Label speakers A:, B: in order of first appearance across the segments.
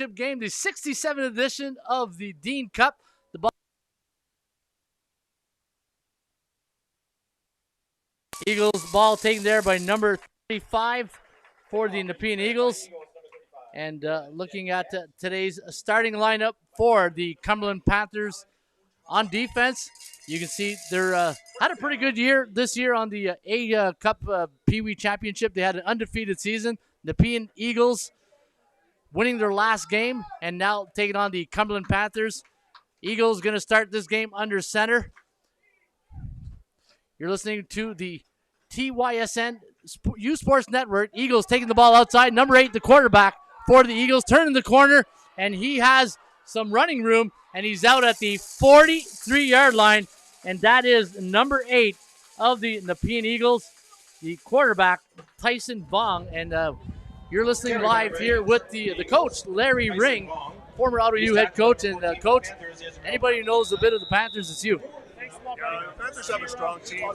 A: game, the 67th edition of the Dean Cup. The Eagles ball taken there by number 35 for the Nepean Eagles. And looking at today's starting lineup for the Cumberland Panthers on defense, you can see they're had a pretty good year this year on the A Cup PEEWEE Championship. They had an undefeated season. Nepean Eagles winning their last game and now taking on the Cumberland Panthers. Eagles going to start this game under center. You're listening to the TYSN U Sports Network. Eagles taking the ball outside. Number 8, the quarterback for the Eagles, turning the corner, and he has some running room, and he's out at the 43-yard line, and that is number 8 of the Nepean Eagles, the quarterback, Tyson Vong. And you're listening live here with the coach, Larry Ring, former Auto U head coach. And coach, anybody who knows a bit of the Panthers, it's you.
B: Yeah, the Panthers have a strong team,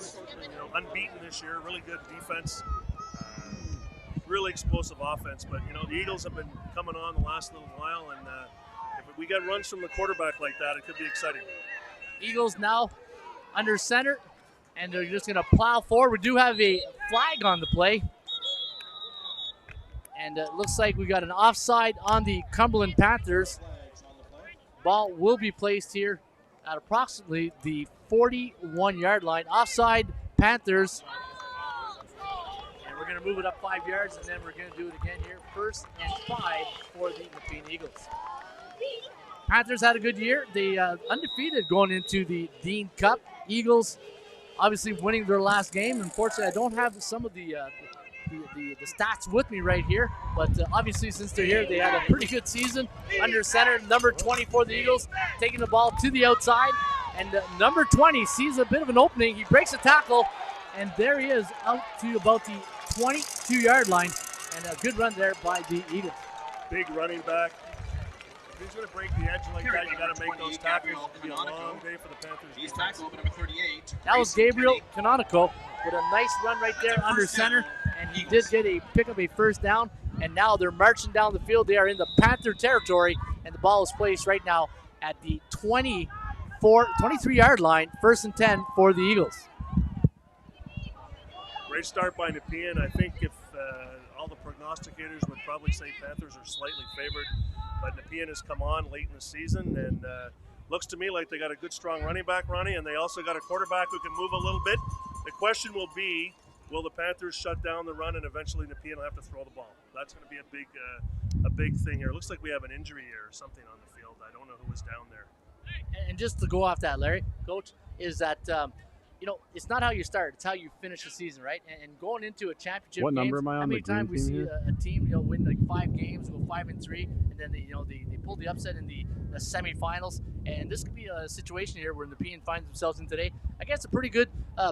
B: unbeaten this year, really good defense, really explosive offense. But, the Eagles have been coming on the last little while, and if we get runs from the quarterback like that, it could be exciting.
A: Eagles now under center, and they're just going to plow forward. We do have a flag on the play. And it looks like we got an offside on the Cumberland Panthers. Ball will be placed here at approximately the 41-yard line. Offside, Panthers. And we're going to move it up 5 yards, and then we're going to do it again here. 1st and 5 for the Nepean Eagles. Panthers had a good year. They undefeated going into the Dean Cup. Eagles obviously winning their last game. Unfortunately, I don't have some of the stats with me right here, but obviously since they're here, they had a pretty good season. Under center, number 20 for the Eagles, taking the ball to the outside, and number 20 sees a bit of an opening. He breaks a tackle, and there he is out to about the 22-yard line, and a good run there by the Eagles.
B: Big running back. If he's going to break the edge like that, you got to make those tackles. It'll be a long day for the Panthers.
C: He's tackle number 38.
A: That was Gabriel Canonico with a nice run right there under center, and he did pick up a first down, and now they're marching down the field. They are in the Panther territory, and the ball is placed right now at the 23-yard line, 1st and 10 for the Eagles.
B: Great start by Nepean. I think if all the prognosticators would probably say Panthers are slightly favored, but Nepean has come on late in the season, and looks to me like they got a good, strong running back, Ronnie, and they also got a quarterback who can move a little bit. The question will be, will the Panthers shut down the run, and eventually Nepean will have to throw the ball? That's going to be a big thing here. It looks like we have an injury here or something on the field. I don't know who was down there.
A: And just to go off that, Larry, Coach, is that it's not how you start; it's how you finish the season, right? And going into a championship,
D: what
A: games,
D: number am I on?
A: How many
D: the green
A: times we
D: team
A: see
D: here?
A: a team, win like 5 games, go 5-3, and then they pull the upset in the semifinals. And this could be a situation here where Nepean finds themselves in today. I guess a pretty good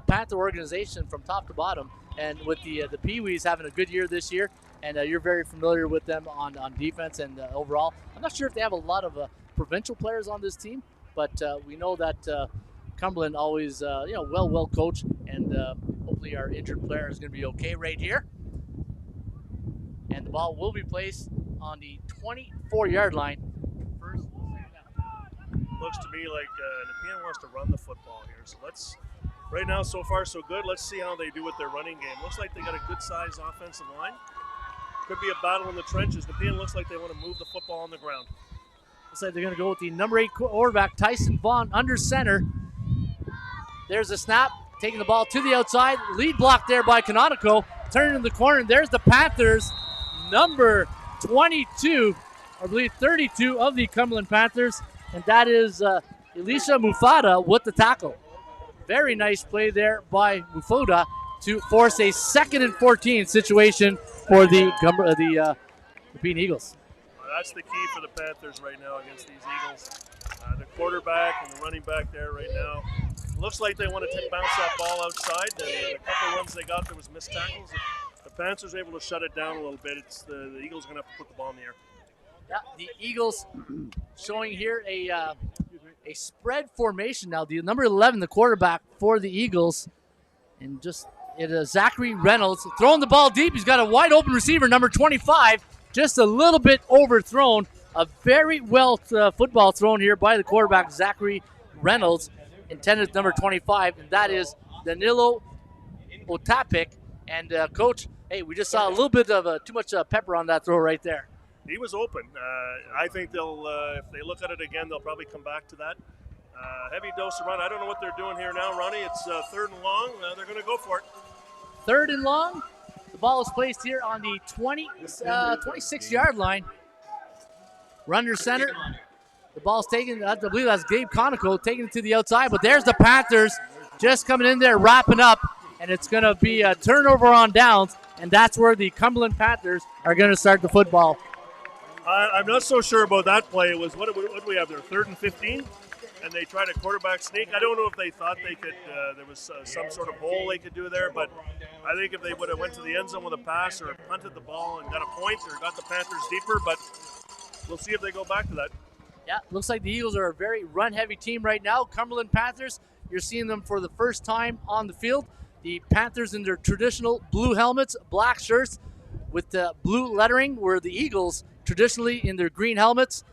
A: Panther organization from top to bottom, and with the PEEWEEs having a good year this year, and you're very familiar with them on defense and overall. I'm not sure if they have a lot of provincial players on this team, but we know that Cumberland always, well coached, and hopefully our injured player is going to be okay right here. And the ball will be placed on the 24-yard line. First,
B: looks to me like Nepean wants to run the football here. So right now, so far so good. Let's see how they do with their running game. Looks like they got a good-sized offensive line. Could be a battle in the trenches. Nepean looks like they want to move the football on the ground.
A: Looks like they're going to go with the number 8 quarterback, Tyson Vaughn, under center. There's a snap, taking the ball to the outside. Lead block there by Canonico. Turning in the corner, and there's the Panthers, number 22, I believe 32 of the Cumberland Panthers, and that is Elisha Mufada with the tackle. Very nice play there by Mufada to force a 2nd and 14 situation for the Nepean Eagles.
B: That's the key for the Panthers right now against these Eagles. The quarterback and the running back there right now. Looks like they want to bounce that ball outside. A couple of runs they got, there was missed tackles. If the Panthers are able to shut it down a little bit, it's the Eagles are going to have to put the ball in the air.
A: Yeah, the Eagles showing here a spread formation now. The number 11, the quarterback for the Eagles, and just Zachary Reynolds throwing the ball deep. He's got a wide open receiver, number 25, just a little bit overthrown. A very well football thrown here by the quarterback, Zachary Reynolds, intended number 25, and that is Danilo Otapik. And Coach, hey, we just saw a little bit of too much pepper on that throw right there.
B: He was open. I think they'll, if they look at it again, they'll probably come back to that. Heavy dose of run. I don't know what they're doing here now, Ronnie. It's 3rd and long. They're going to go for it.
A: 3rd and long. The ball is placed here on the 26-yard line. Runner center. The ball's taken, I believe that's Gabe Conoco taking it to the outside, but there's the Panthers just coming in there, wrapping up, and it's going to be a turnover on downs, and that's where the Cumberland Panthers are going to start the football.
B: I'm not so sure about that play. It was, what do we have there, 3rd and 15? And they tried a quarterback sneak. I don't know if they thought they could, there was some sort of hole they could do there, but I think if they would have went to the end zone with a pass or punted the ball and got a point or got the Panthers deeper, but we'll see if they go back to that.
A: Yeah, looks like the Eagles are a very run-heavy team right now. Cumberland Panthers, you're seeing them for the first time on the field. The Panthers in their traditional blue helmets, black shirts with the blue lettering, where the Eagles traditionally in their green helmets.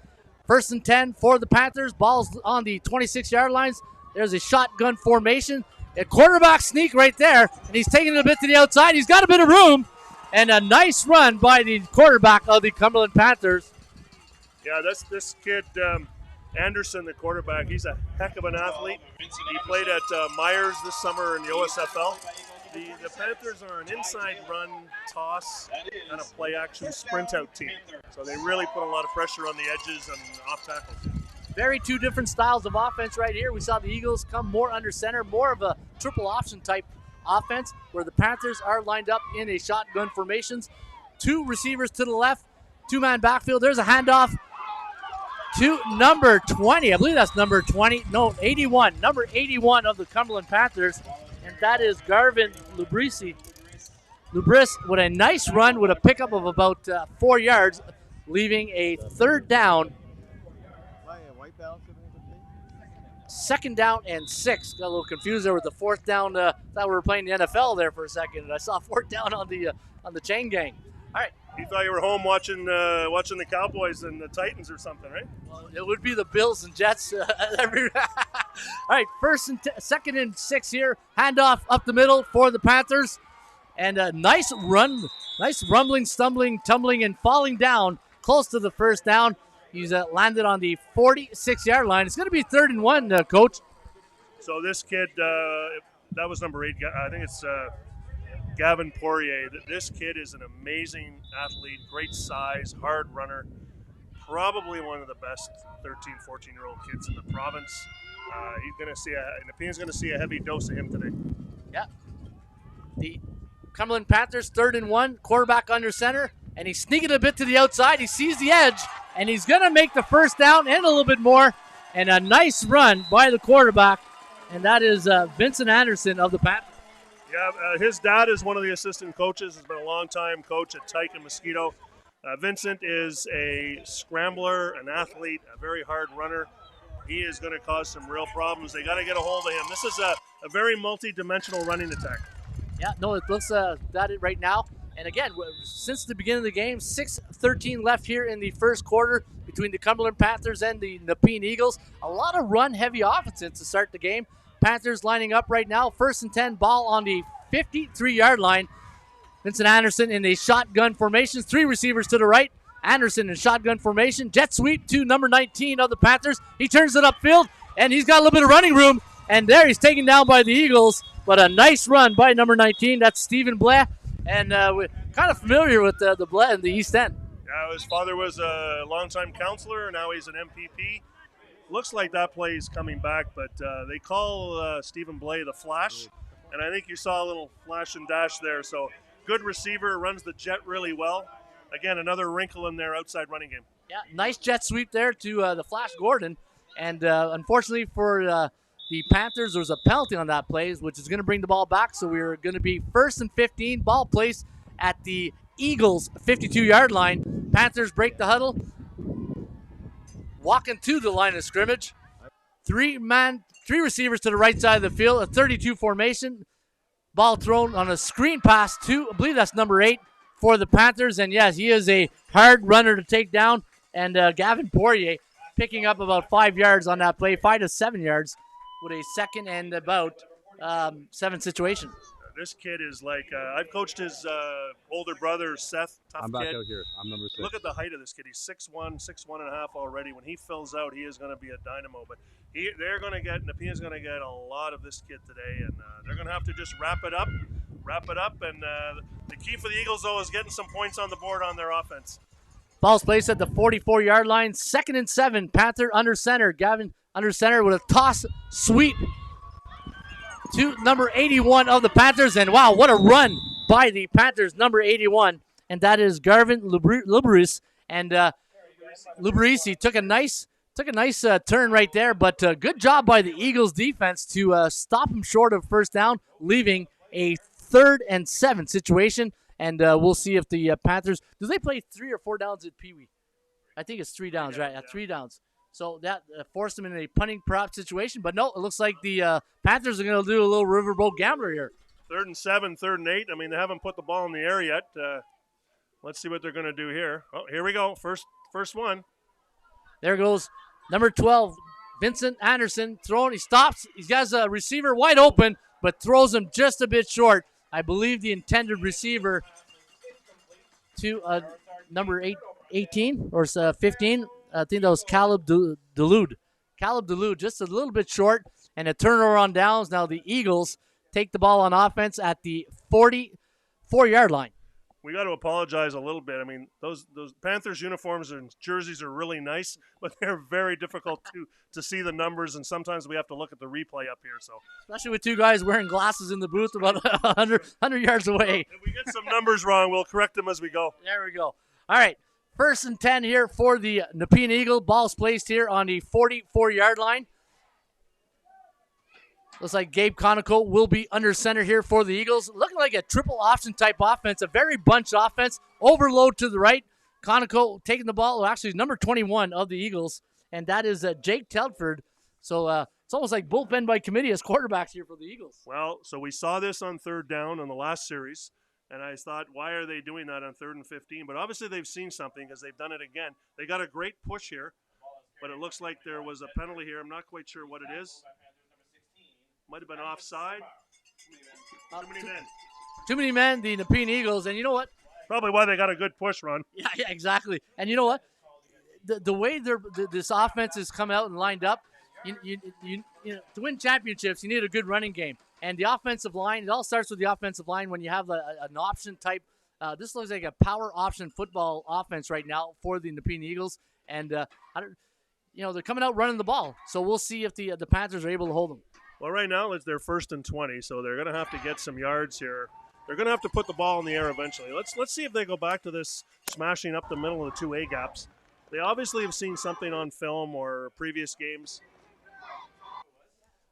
A: 1st and 10 for the Panthers. Ball's on the 26-yard lines. There's a shotgun formation. A quarterback sneak right there, and he's taking it a bit to the outside. He's got a bit of room, and a nice run by the quarterback of the Cumberland Panthers.
B: Yeah, that's this kid, Anderson, the quarterback. He's a heck of an athlete. He played at Myers this summer in the OSFL. The Panthers are an inside run, toss, kind of play action sprint out team. So they really put a lot of pressure on the edges and off tackles.
A: Very two different styles of offense right here. We saw the Eagles come more under center, more of a triple option type offense, where the Panthers are lined up in a shotgun formations. 2 receivers to the left, 2-man backfield. There's a handoff to number 20. I believe that's number 20. No, 81. Number 81 of the Cumberland Panthers. And that is Garvin Lubris with a nice run with a pickup of about 4 yards, leaving a 3rd down. 2nd down and 6. Got a little confused there with the 4th down. Thought we were playing the NFL there for a second, and I saw 4th down on the chain gang. All right.
B: You thought you were home watching the Cowboys and the Titans or something, right?
A: Well, it would be the Bills and Jets. All right, 2nd and 6 here. Handoff up the middle for the Panthers. And a nice run, nice rumbling, stumbling, tumbling, and falling down close to the 1st down. He's landed on the 46-yard line. It's going to be 3rd and 1, Coach.
B: So this kid, that was number 8. I think it's Gavin Poirier. This kid is an amazing athlete, great size, hard runner. Probably one of the best 13, 14-year-old kids in the province. He's going to see Nepean's going to see a heavy dose of him today. Yeah.
A: The Cumberland Panthers, 3rd and 1, quarterback under center, and he's sneaking a bit to the outside. He sees the edge, and he's going to make the 1st down and a little bit more, and a nice run by the quarterback, and that is Vincent Anderson of the Panthers.
B: Yeah, his dad is one of the assistant coaches. He's been a long-time coach at Tyke and Mosquito. Vincent is a scrambler, an athlete, a very hard runner. He is going to cause some real problems. They got to get a hold of him. This is a very multi-dimensional running attack.
A: Yeah, no, it looks that it right now. And again, since the beginning of the game, 6:13 left here in the 1st quarter between the Cumberland Panthers and the Nepean Eagles. A lot of run-heavy offenses to start the game. Panthers lining up right now. 1st and 10, ball on the 53-yard line. Vincent Anderson in a shotgun formation. 3 receivers to the right. Anderson in shotgun formation. Jet sweep to number 19 of the Panthers. He turns it upfield, and he's got a little bit of running room. And there he's taken down by the Eagles. But a nice run by number 19. That's Stephen Blair. And we're kind of familiar with the Blair in the East End.
B: Yeah, his father was a longtime counselor, and now he's an MPP. Looks like that play is coming back, but they call Stephen Blay the Flash, and I think you saw a little flash and dash there. So good receiver, runs the jet really well. Again, another wrinkle in their outside running game.
A: Yeah, nice jet sweep there to the Flash Gordon, and unfortunately for the Panthers, there was a penalty on that play, which is going to bring the ball back. So we're going to be 1st and 15, ball placed at the Eagles' 52-yard line. Panthers break the huddle. Walking to the line of scrimmage. 3 receivers to the right side of the field, a 32 formation. Ball thrown on a screen pass to, I believe that's number 8 for the Panthers. And yes, he is a hard runner to take down. And Gavin Poirier picking up about 5 yards on that play, 5 to 7 yards with a second and about 7 situation.
B: This kid is like, I've coached his older brother, Seth, tough
D: I'm back
B: kid.
D: out here. I'm number 6.
B: Look at the height of this kid. He's 6'1", 6'1.5" already. When he fills out, he is going to be a dynamo. But they're going to get, Nepean's going to get a lot of this kid today, and they're going to have to just wrap it up. And the key for the Eagles, though, is getting some points on the board on their offense.
A: Ball's placed at the 44-yard line. 2nd and 7. Panther under center. Gavin under center with a toss sweep to number 81 of the Panthers. And wow, what a run by the Panthers, number 81. And that is Garvin Luberis. And Luberisi took a nice turn right there. But good job by the Eagles defense to stop him short of first down, leaving a 3rd and 7 situation. And we'll see if the Panthers, do they play 3 or 4 downs at PEEWEE? I think it's 3 downs, right? 3 downs. So that forced them in a punting prop situation. But no, it looks like the Panthers are going to do a little riverboat gambler here.
B: 3rd and 7, 3rd and 8. I mean, they haven't put the ball in the air yet. Let's see what they're going to do here. Oh, here we go. First one.
A: There goes number 12, Vincent Anderson, throwing. He stops. He's got a receiver wide open, but throws him just a bit short. I believe the intended receiver to number 18 or 15. I think that was Caleb Delude. Caleb Delude just a little bit short, and a turnover on downs. Now the Eagles take the ball on offense at the 44-yard line.
B: We got to apologize a little bit. I mean, those Panthers uniforms and jerseys are really nice, but they're very difficult to see the numbers, and sometimes we have to look at the replay up here. So,
A: especially with 2 guys wearing glasses in the booth about 100 yards away.
B: If we get some numbers wrong, we'll correct them as we go.
A: There we go. All right, 1st and 10 here for the Nepean Eagle. Ball's placed here on the 44-yard line. Looks like Gabe Conoco will be under center here for the Eagles. Looking like a triple option type offense, a very bunched offense. Overload to the right. Conoco taking the ball. Well, actually, number 21 of the Eagles, and that is Jake Telford. So it's almost like bullpen by committee as quarterbacks here for the Eagles.
B: Well, so we saw this on 3rd down on the last series, and I thought, why are they doing that on 3rd and 15? But obviously they've seen something because they've done it again. They got a great push here, but it looks like there was a penalty here. I'm not quite sure what it is. Might have been offside. Too many men.
A: Too many men, the Nepean Eagles. And you know what?
B: Probably why they got a good push run.
A: Yeah, exactly. And you know what? The way this offense has come out and lined up, you know, to win championships, you need a good running game. And the offensive line, it all starts with the offensive line when you have an option type. This looks like a power option football offense right now for the Nepean Eagles. And, they're coming out running the ball. So we'll see if the Panthers are able to hold them.
B: Well, right now it's their 1st and 20, so they're going to have to get some yards here. They're going to have to put the ball in the air eventually. Let's see if they go back to this smashing up the middle of the 2 A gaps. They obviously have seen something on film or previous games.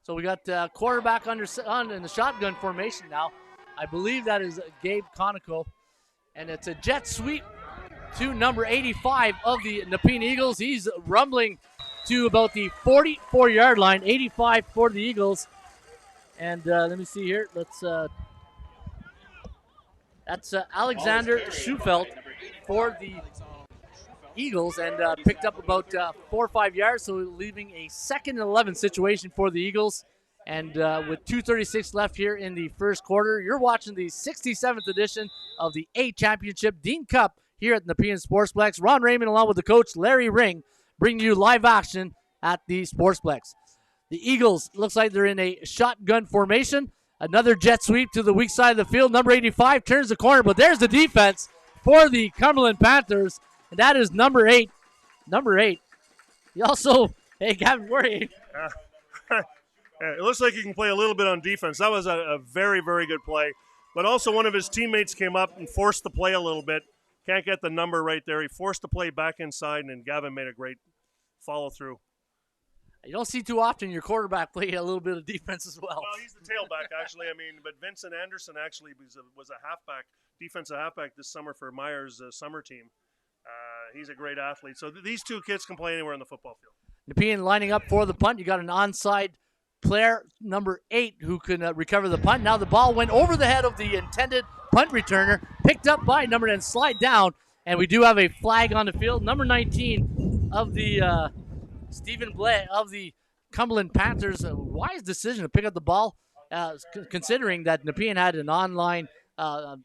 A: So we got quarterback on in the shotgun formation now. I believe that is Gabe Conoco, and it's a jet sweep to number 85 of the Nepean Eagles. He's rumbling to about the 44-yard line, 85 for the Eagles. And let me see here. That's Alexander Schufelt for the Eagles, and picked up about 4 or 5 yards, so leaving a 2nd and 11 situation for the Eagles. And with 2:36 left here in the first quarter, you're watching the 67th edition of the A Championship Dean Cup here at Nepean Sportsplex. Ron Raymond, along with the coach Larry Ring, bringing you live action at the Sportsplex. The Eagles, looks like they're in a shotgun formation. Another jet sweep to the weak side of the field. Number 85 turns the corner, but there's the defense for the Cumberland Panthers, and that is number 8. Number 8. He also, Gavin Poirier.
B: It looks like he can play a little bit on defense. That was a very, very good play. But also one of his teammates came up and forced the play a little bit. Can't get the number right there. He forced the play back inside, and Gavin made a great follow-through.
A: You don't see too often your quarterback play a little bit of defense as well.
B: Well, he's the tailback, actually. But Vincent Anderson actually was a halfback, defensive halfback this summer for Myers' summer team. He's a great athlete. So these 2 kids can play anywhere in the football field.
A: Nepean lining up for the punt. You got an onside player, number 8, who can recover the punt. Now the ball went over the head of the intended punt returner, picked up by number 10, slide down, And we do have a flag on the field. Number 19 of the Stephen Blais of the Cumberland Panthers. A wise decision to pick up the ball, considering that Nepean had an online a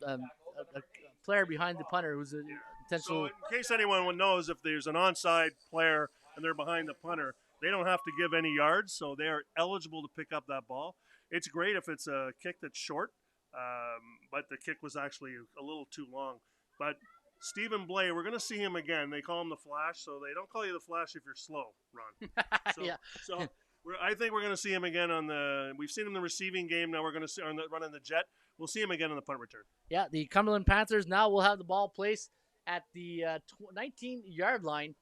A: player behind the punter who's a potential.
B: So in case anyone knows, if there's an onside player and they're behind the punter, they don't have to give any yards, so they are eligible to pick up that ball. It's great if it's a kick that's short, but the kick was actually a little too long. But Stephen Blais, we're going to see him again. They call him the Flash, so they don't call you the Flash if you're slow, Ron. So,
A: Yeah.
B: So I think we're going to see him again on the. We've seen him in the receiving game. Now we're going to see running the jet. We'll see him again on the punt return.
A: Yeah, the Cumberland Panthers now will have the ball placed at the 19-yard line,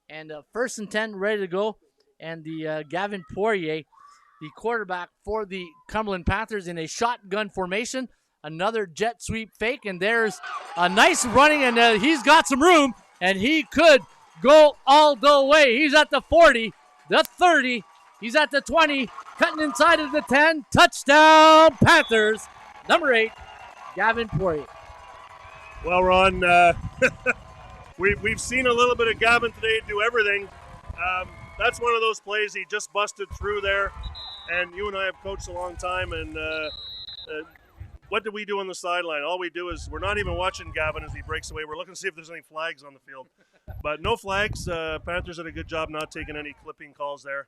A: and first and 10 ready to go. And the Gavin Poirier, the quarterback for the Cumberland Panthers, in a shotgun formation. Another jet sweep fake, and there's a nice running, and he's got some room, and he could go all the way. He's at the 40, the 30, he's at the 20, cutting inside of the 10. Touchdown, Panthers. Number 8, Gavin Poirier.
B: Well, Ron, we've seen a little bit of Gavin today do everything. That's one of those plays he just busted through there, and you and I have coached a long time, and what do we do on the sideline? All we do is we're not even watching Gavin as he breaks away. We're looking to see if there's any flags on the field. But no flags. Panthers did a good job not taking any clipping calls there.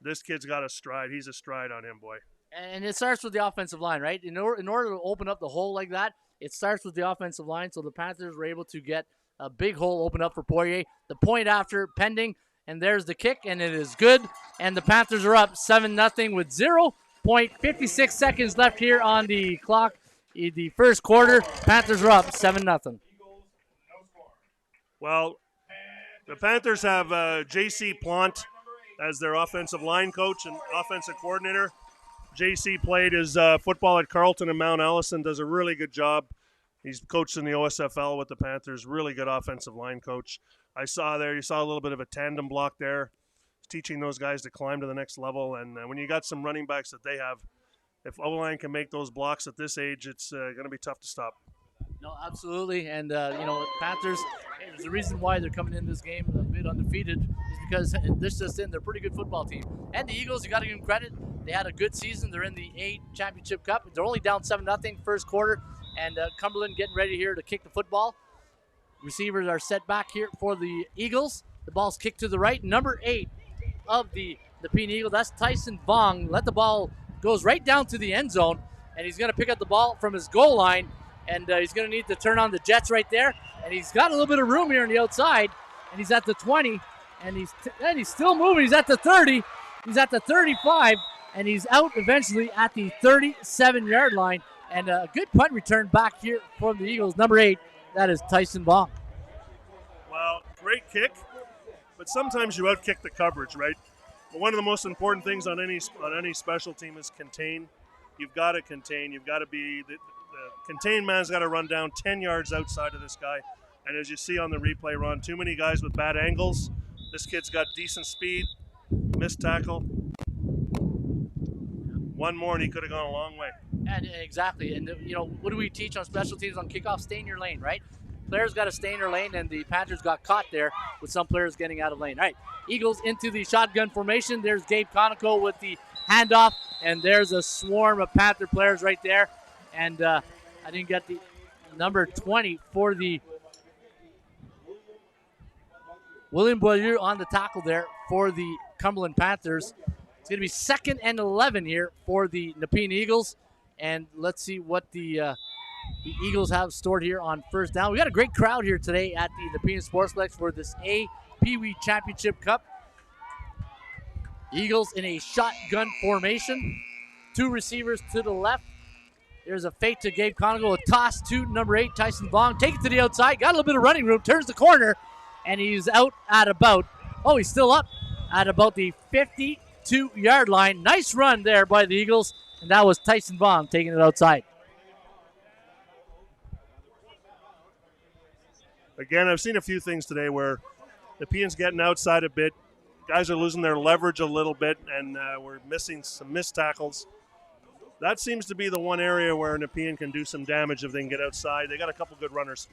B: This kid's got a stride. He's a stride on him, boy.
A: And it starts with the offensive line, right? In order to open up the hole like that, it starts with the offensive line. So the Panthers were able to get a big hole open up for Poirier. The point after pending, and there's the kick, and it is good. And the Panthers are up 7-0 with 0.56 seconds left here on the clock. In the first quarter, Panthers are up 7-0.
B: Well, the Panthers have J.C. Plant as their offensive line coach and offensive coordinator. J.C. played his football at Carleton and Mount Allison, does a really good job. He's coached in the OSFL with the Panthers, really good offensive line coach. You saw a little bit of a tandem block there, teaching those guys to climb to the next level. And when you got some running backs that they have, if O-line can make those blocks at this age, it's going to be tough to stop.
A: No, absolutely. And, Panthers, there's a reason why they're coming in this game a bit undefeated is because they're a pretty good football team. And the Eagles, you got to give them credit. They had a good season. They're in the A Championship Cup. They're only down 7-0 first quarter. And Cumberland getting ready here to kick the football. Receivers are set back here for the Eagles. The ball's kicked to the right. Number 8 of the Nepean Eagle, that's Tyson Vong. Let the ball goes right down to the end zone, and he's going to pick up the ball from his goal line, and he's going to need to turn on the jets right there. And he's got a little bit of room here on the outside, and he's at the 20, and he's still moving. He's at the 30. He's at the 35, and he's out eventually at the 37-yard line. And a good punt return back here from the Eagles. Number 8, that is Tyson Vong.
B: Well, great kick, but sometimes you outkick the coverage, right? But one of the most important things on any special team is contain. You've got to contain. You've got to be the contained man's got to run down 10 yards outside of this guy. And as you see on the replay, Ron, too many guys with bad angles. This kid's got decent speed, missed tackle. One more and he could have gone a long way.
A: And exactly. And, what do we teach on special teams on kickoff? Stay in your lane, right? Players got to stay in their lane, and the Panthers got caught there with some players getting out of lane. All right, Eagles into the shotgun formation. There's Gabe Conoco with the handoff, and there's a swarm of Panther players right there. And I didn't get the number 20 for the William Boyer on the tackle there for the Cumberland Panthers. It's going to be 2nd and 11 here for the Nepean Eagles. And let's see what the Eagles have stored here on first down. We got a great crowd here today at the Nepean Sportsplex for this A PEEWEE Championship Cup. Eagles in a shotgun formation. 2 receivers to the left. There's a fake to Gabe Conoco, a toss to number 8, Tyson Vong. Take it to the outside. Got a little bit of running room. Turns the corner, and he's out at he's still up at about the 52-yard line. Nice run there by the Eagles, and that was Tyson Vong taking it outside.
B: Again, I've seen a few things today where the Nepean's getting outside a bit. Guys are losing their leverage a little bit, and we're missing some missed tackles. That seems to be the one area where Nepean can do some damage if they can get outside. They got a couple good runners.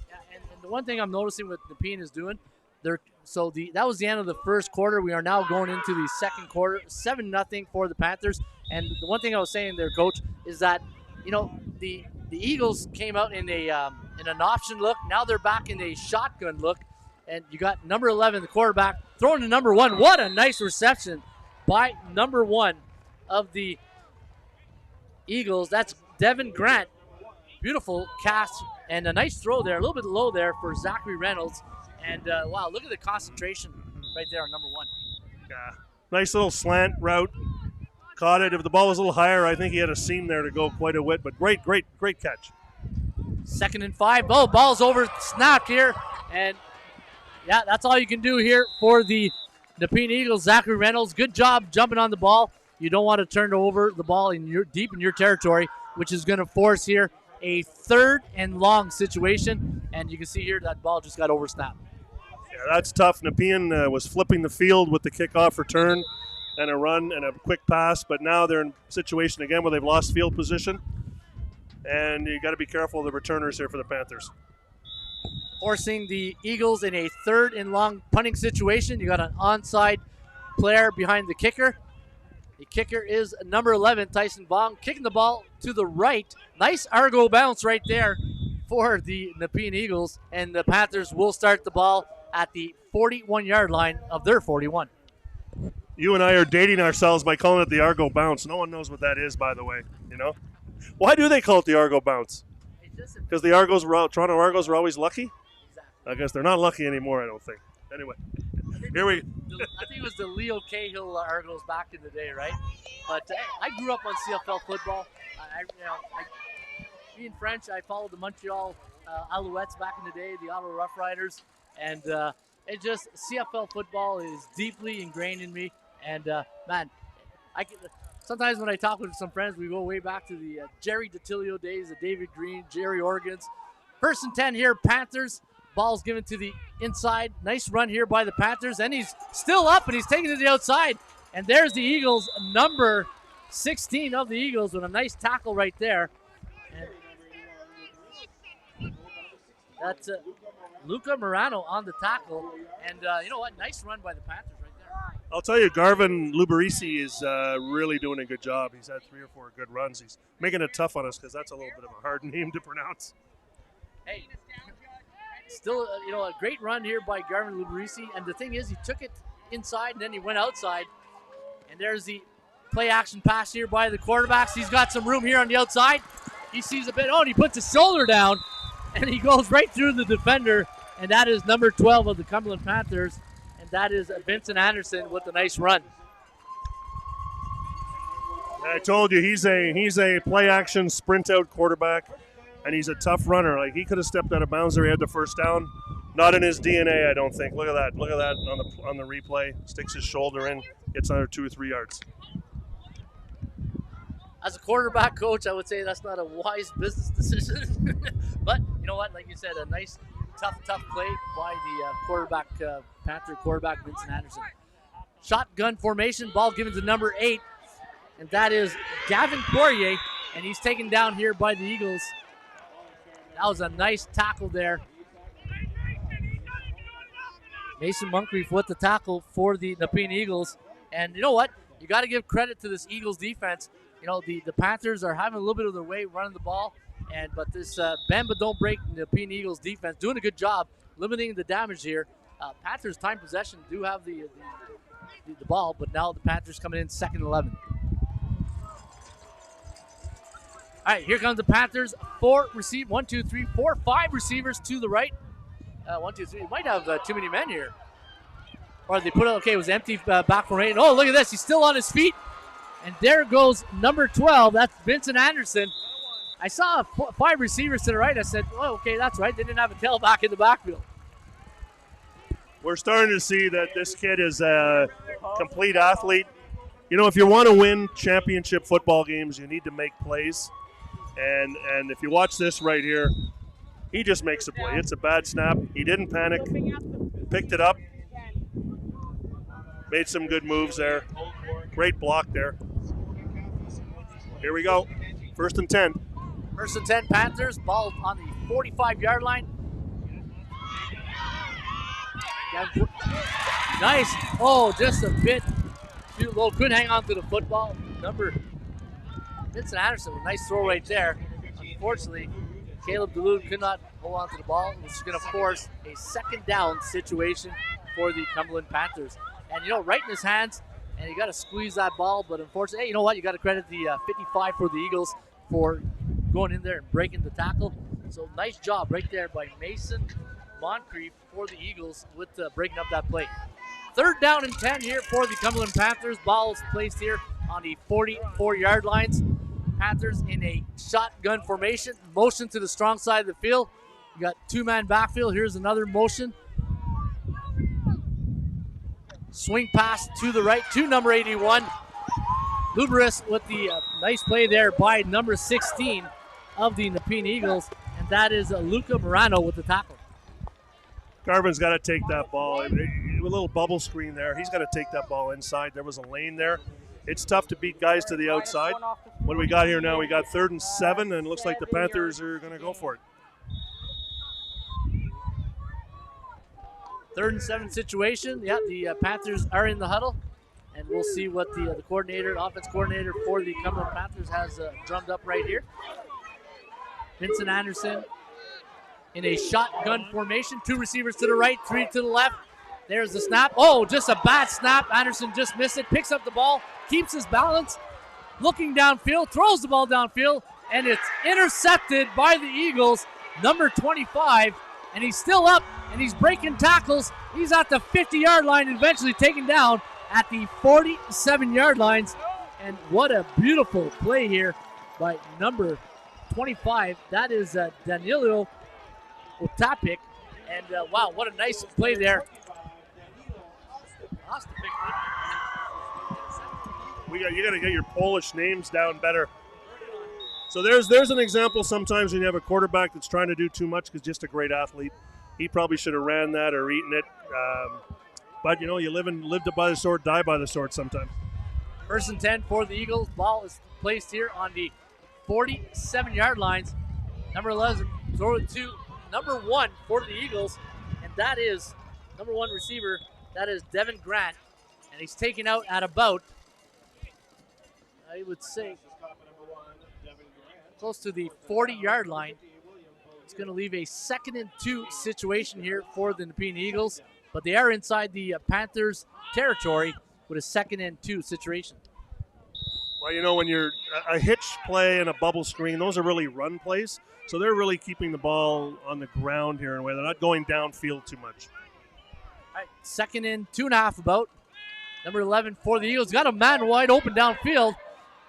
A: Yeah, and the one thing I'm noticing what Nepean is doing, that was the end of the first quarter. We are now going into the second quarter, 7-0 for the Panthers. And the one thing I was saying there, Coach, is that the Eagles came out in an option look. Now they're back in a shotgun look, and you got number 11, the quarterback, throwing to number 1. What a nice reception by number 1 of the Eagles. That's Devin Grant. Beautiful cast and a nice throw there, a little bit low there for Zachary Reynolds. And wow, look at the concentration right there on number 1.
B: Yeah, nice little slant route. Caught it. If the ball was a little higher, I think he had a seam there to go quite a bit. But great catch.
A: 2nd and 5. Oh, ball's over, snapped here, and yeah, that's all you can do here for the Nepean Eagles. Zachary Reynolds, good job jumping on the ball. You don't want to turn over the ball deep in your territory, which is going to force here a 3rd and long situation. And you can see here that ball just got oversnapped.
B: Yeah, that's tough. Nepean was flipping the field with the kickoff return and a run and a quick pass, but now they're in a situation again where they've lost field position. And you got to be careful of the returners here for the Panthers.
A: Forcing the Eagles in a 3rd and long punting situation. You got an onside player behind the kicker. The kicker is number 11, Tyson Bong, kicking the ball to the right. Nice Argo bounce right there for the Nepean Eagles, and the Panthers will start the ball at the 41-yard line of their 41.
B: You and I are dating ourselves by calling it the Argo bounce. No one knows what that is, by the way. Why do they call it the Argo bounce? Because the Toronto Argos were always lucky? I guess they're not lucky anymore, I don't think. Anyway, here we
A: I think it was the Leo Cahill Argos back in the day, right? But I grew up on CFL football. Being French, I followed the Montreal Alouettes back in the day, the Ottawa Rough Riders, and CFL football is deeply ingrained in me. And man, sometimes when I talk with some friends, we go way back to the Jerry DiTilio days, the David Green, Jerry Organs. 1st and 10 here, Panthers. Ball's given to the inside. Nice run here by the Panthers, and he's still up, and he's taking it to the outside. And there's the Eagles, number 16 of the Eagles, with a nice tackle right there. And that's Luca Morano on the tackle. And you know what? Nice run by the Panthers right there.
B: I'll tell you, Garvin Lubarisi is really doing a good job. He's had 3 or 4 good runs. He's making it tough on us because that's a little bit of a hard name to pronounce.
A: Hey, still, a great run here by Garvin Lubarisi. And the thing is, he took it inside and then he went outside. And there's the play action pass here by the quarterbacks. He's got some room here on the outside. He sees a bit. Oh, and he puts his shoulder down. And he goes right through the defender. And that is number 12 of the Cumberland Panthers. And that is Vincent Anderson with a nice run.
B: I told you, he's a play action sprint out quarterback. And he's a tough runner. Like, he could have stepped out of bounds there. He had the first down. Not in his DNA, I don't think. Look at that. Look at that on the replay. Sticks his shoulder in. Gets another 2 or 3 yards.
A: As a quarterback coach, I would say that's not a wise business decision. But you know what? Like you said, a nice, tough play by the Panther quarterback, Vincent Anderson. Shotgun formation. Ball given to number 8. And that is Gavin Poirier. And he's taken down here by the Eagles. That was a nice tackle there. Mason Moncrief with the tackle for the Nepean Eagles. And you know what? You got to give credit to this Eagles defense. The Panthers are having a little bit of their way running the ball. But this bend but don't break Nepean Eagles defense doing a good job limiting the damage here. Panthers time possession do have the ball, but now the Panthers coming in 2nd and 11. All right, here comes the Panthers. 5 receivers to the right. 1, 2, 3. Might have too many men here. Or they put it, okay, it was empty back from right. Oh, look at this. He's still on his feet. And there goes number 12. That's Vincent Anderson. I saw 5 receivers to the right. I said, oh, okay, that's right. They didn't have a tailback in the backfield.
B: We're starting to see that this kid is a complete athlete. If you want to win championship football games, you need to make plays. And if you watch this right here, he just makes a play. It's a bad snap. He didn't panic. Picked it up. Made some good moves there. Great block there. Here we go. 1st and 10.
A: 1st and 10 Panthers. Ball on the 45-yard line. Nice. Oh, just a bit too low. Couldn't hang on to the football. Number Vincent Anderson, a nice throw right there. Unfortunately, Caleb Duluth could not hold on to the ball. This is going to force a second down situation for the Cumberland Panthers. And, right in his hands, and you got to squeeze that ball. But unfortunately, hey, you know what? You got to credit the 55 for the Eagles for going in there and breaking the tackle. So nice job right there by Mason Moncrief for the Eagles with breaking up that play. 3rd down and 10 here for the Cumberland Panthers. Ball is placed here on the 44-yard lines. Panthers in a shotgun formation. Motion to the strong side of the field. You got 2-man backfield. Here's another motion. Swing pass to the right to number 81. Lubris with the nice play there by number 16 of the Nepean Eagles. And that is Luca Morano with the tackle.
B: Garvin's got to take that ball. A little bubble screen there. He's got to take that ball inside. There was a lane there. It's tough to beat guys to the outside. What do we got here now? We got 3rd and 7, and it looks like the Panthers are going to go for it.
A: 3rd and 7 situation. Yeah, the Panthers are in the huddle, and we'll see what the offense coordinator for the Cumberland Panthers has drummed up right here. Vincent Anderson in a shotgun formation. 2 receivers to the right, 3 to the left. There's the snap. Oh, just a bad snap. Anderson just missed it. Picks up the ball, keeps his balance, looking downfield, throws the ball downfield, and it's intercepted by the Eagles, number 25. And he's still up, and he's breaking tackles. He's at the 50-yard line, eventually taken down at the 47-yard lines. And what a beautiful play here by number 25. That is Danilo Otapik. And wow, what a nice play there.
B: You got to get your Polish names down better. So there's an example sometimes when you have a quarterback that's trying to do too much because just a great athlete. He probably should have ran that or eaten it. But, you live by the sword, die by the sword sometimes.
A: 1st and 10 for the Eagles. Ball is placed here on the 47-yard lines. Number 11, throw it to number 1 for the Eagles. And that is number 1 receiver. That is Devin Grant. And he's taken out at about, I would say, close to the 40-yard line. It's going to leave a 2nd and 2 situation here for the Nepean Eagles, but they are inside the Panthers territory with a 2nd and 2 situation.
B: Well, when you're a hitch play and a bubble screen, those are really run plays, so they're really keeping the ball on the ground here in a way. They're not going downfield too much.
A: All right, 2nd and 2.5 about. Number 11 for the Eagles. Got a man wide open downfield.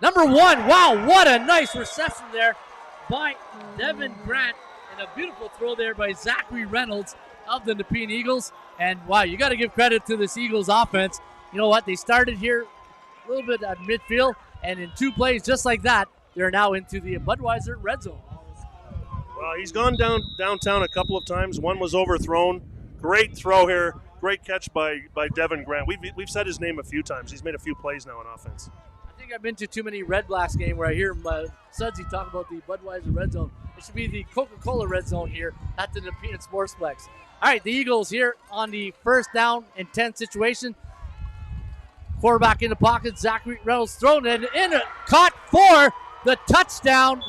A: Number 1, wow, what a nice reception there by Devin Grant. And a beautiful throw there by Zachary Reynolds of the Nepean Eagles. And wow, you got to give credit to this Eagles offense. You know what? They started here a little bit at midfield, and in 2 plays just like that, they're now into the Budweiser red zone.
B: Well, he's gone downtown a couple of times. One was overthrown. Great throw here. Great catch by Devin Grant. We've said his name a few times. He's made a few plays now on offense.
A: I think I've been to too many Red Blast games where I hear Sudsy talk about the Budweiser red zone. It should be the Coca-Cola red zone here at the Nepean Sportsplex. All right, the Eagles here on the 1st down and 10 situation. Quarterback in the pocket, Zachary Reynolds thrown in, caught for the touchdown.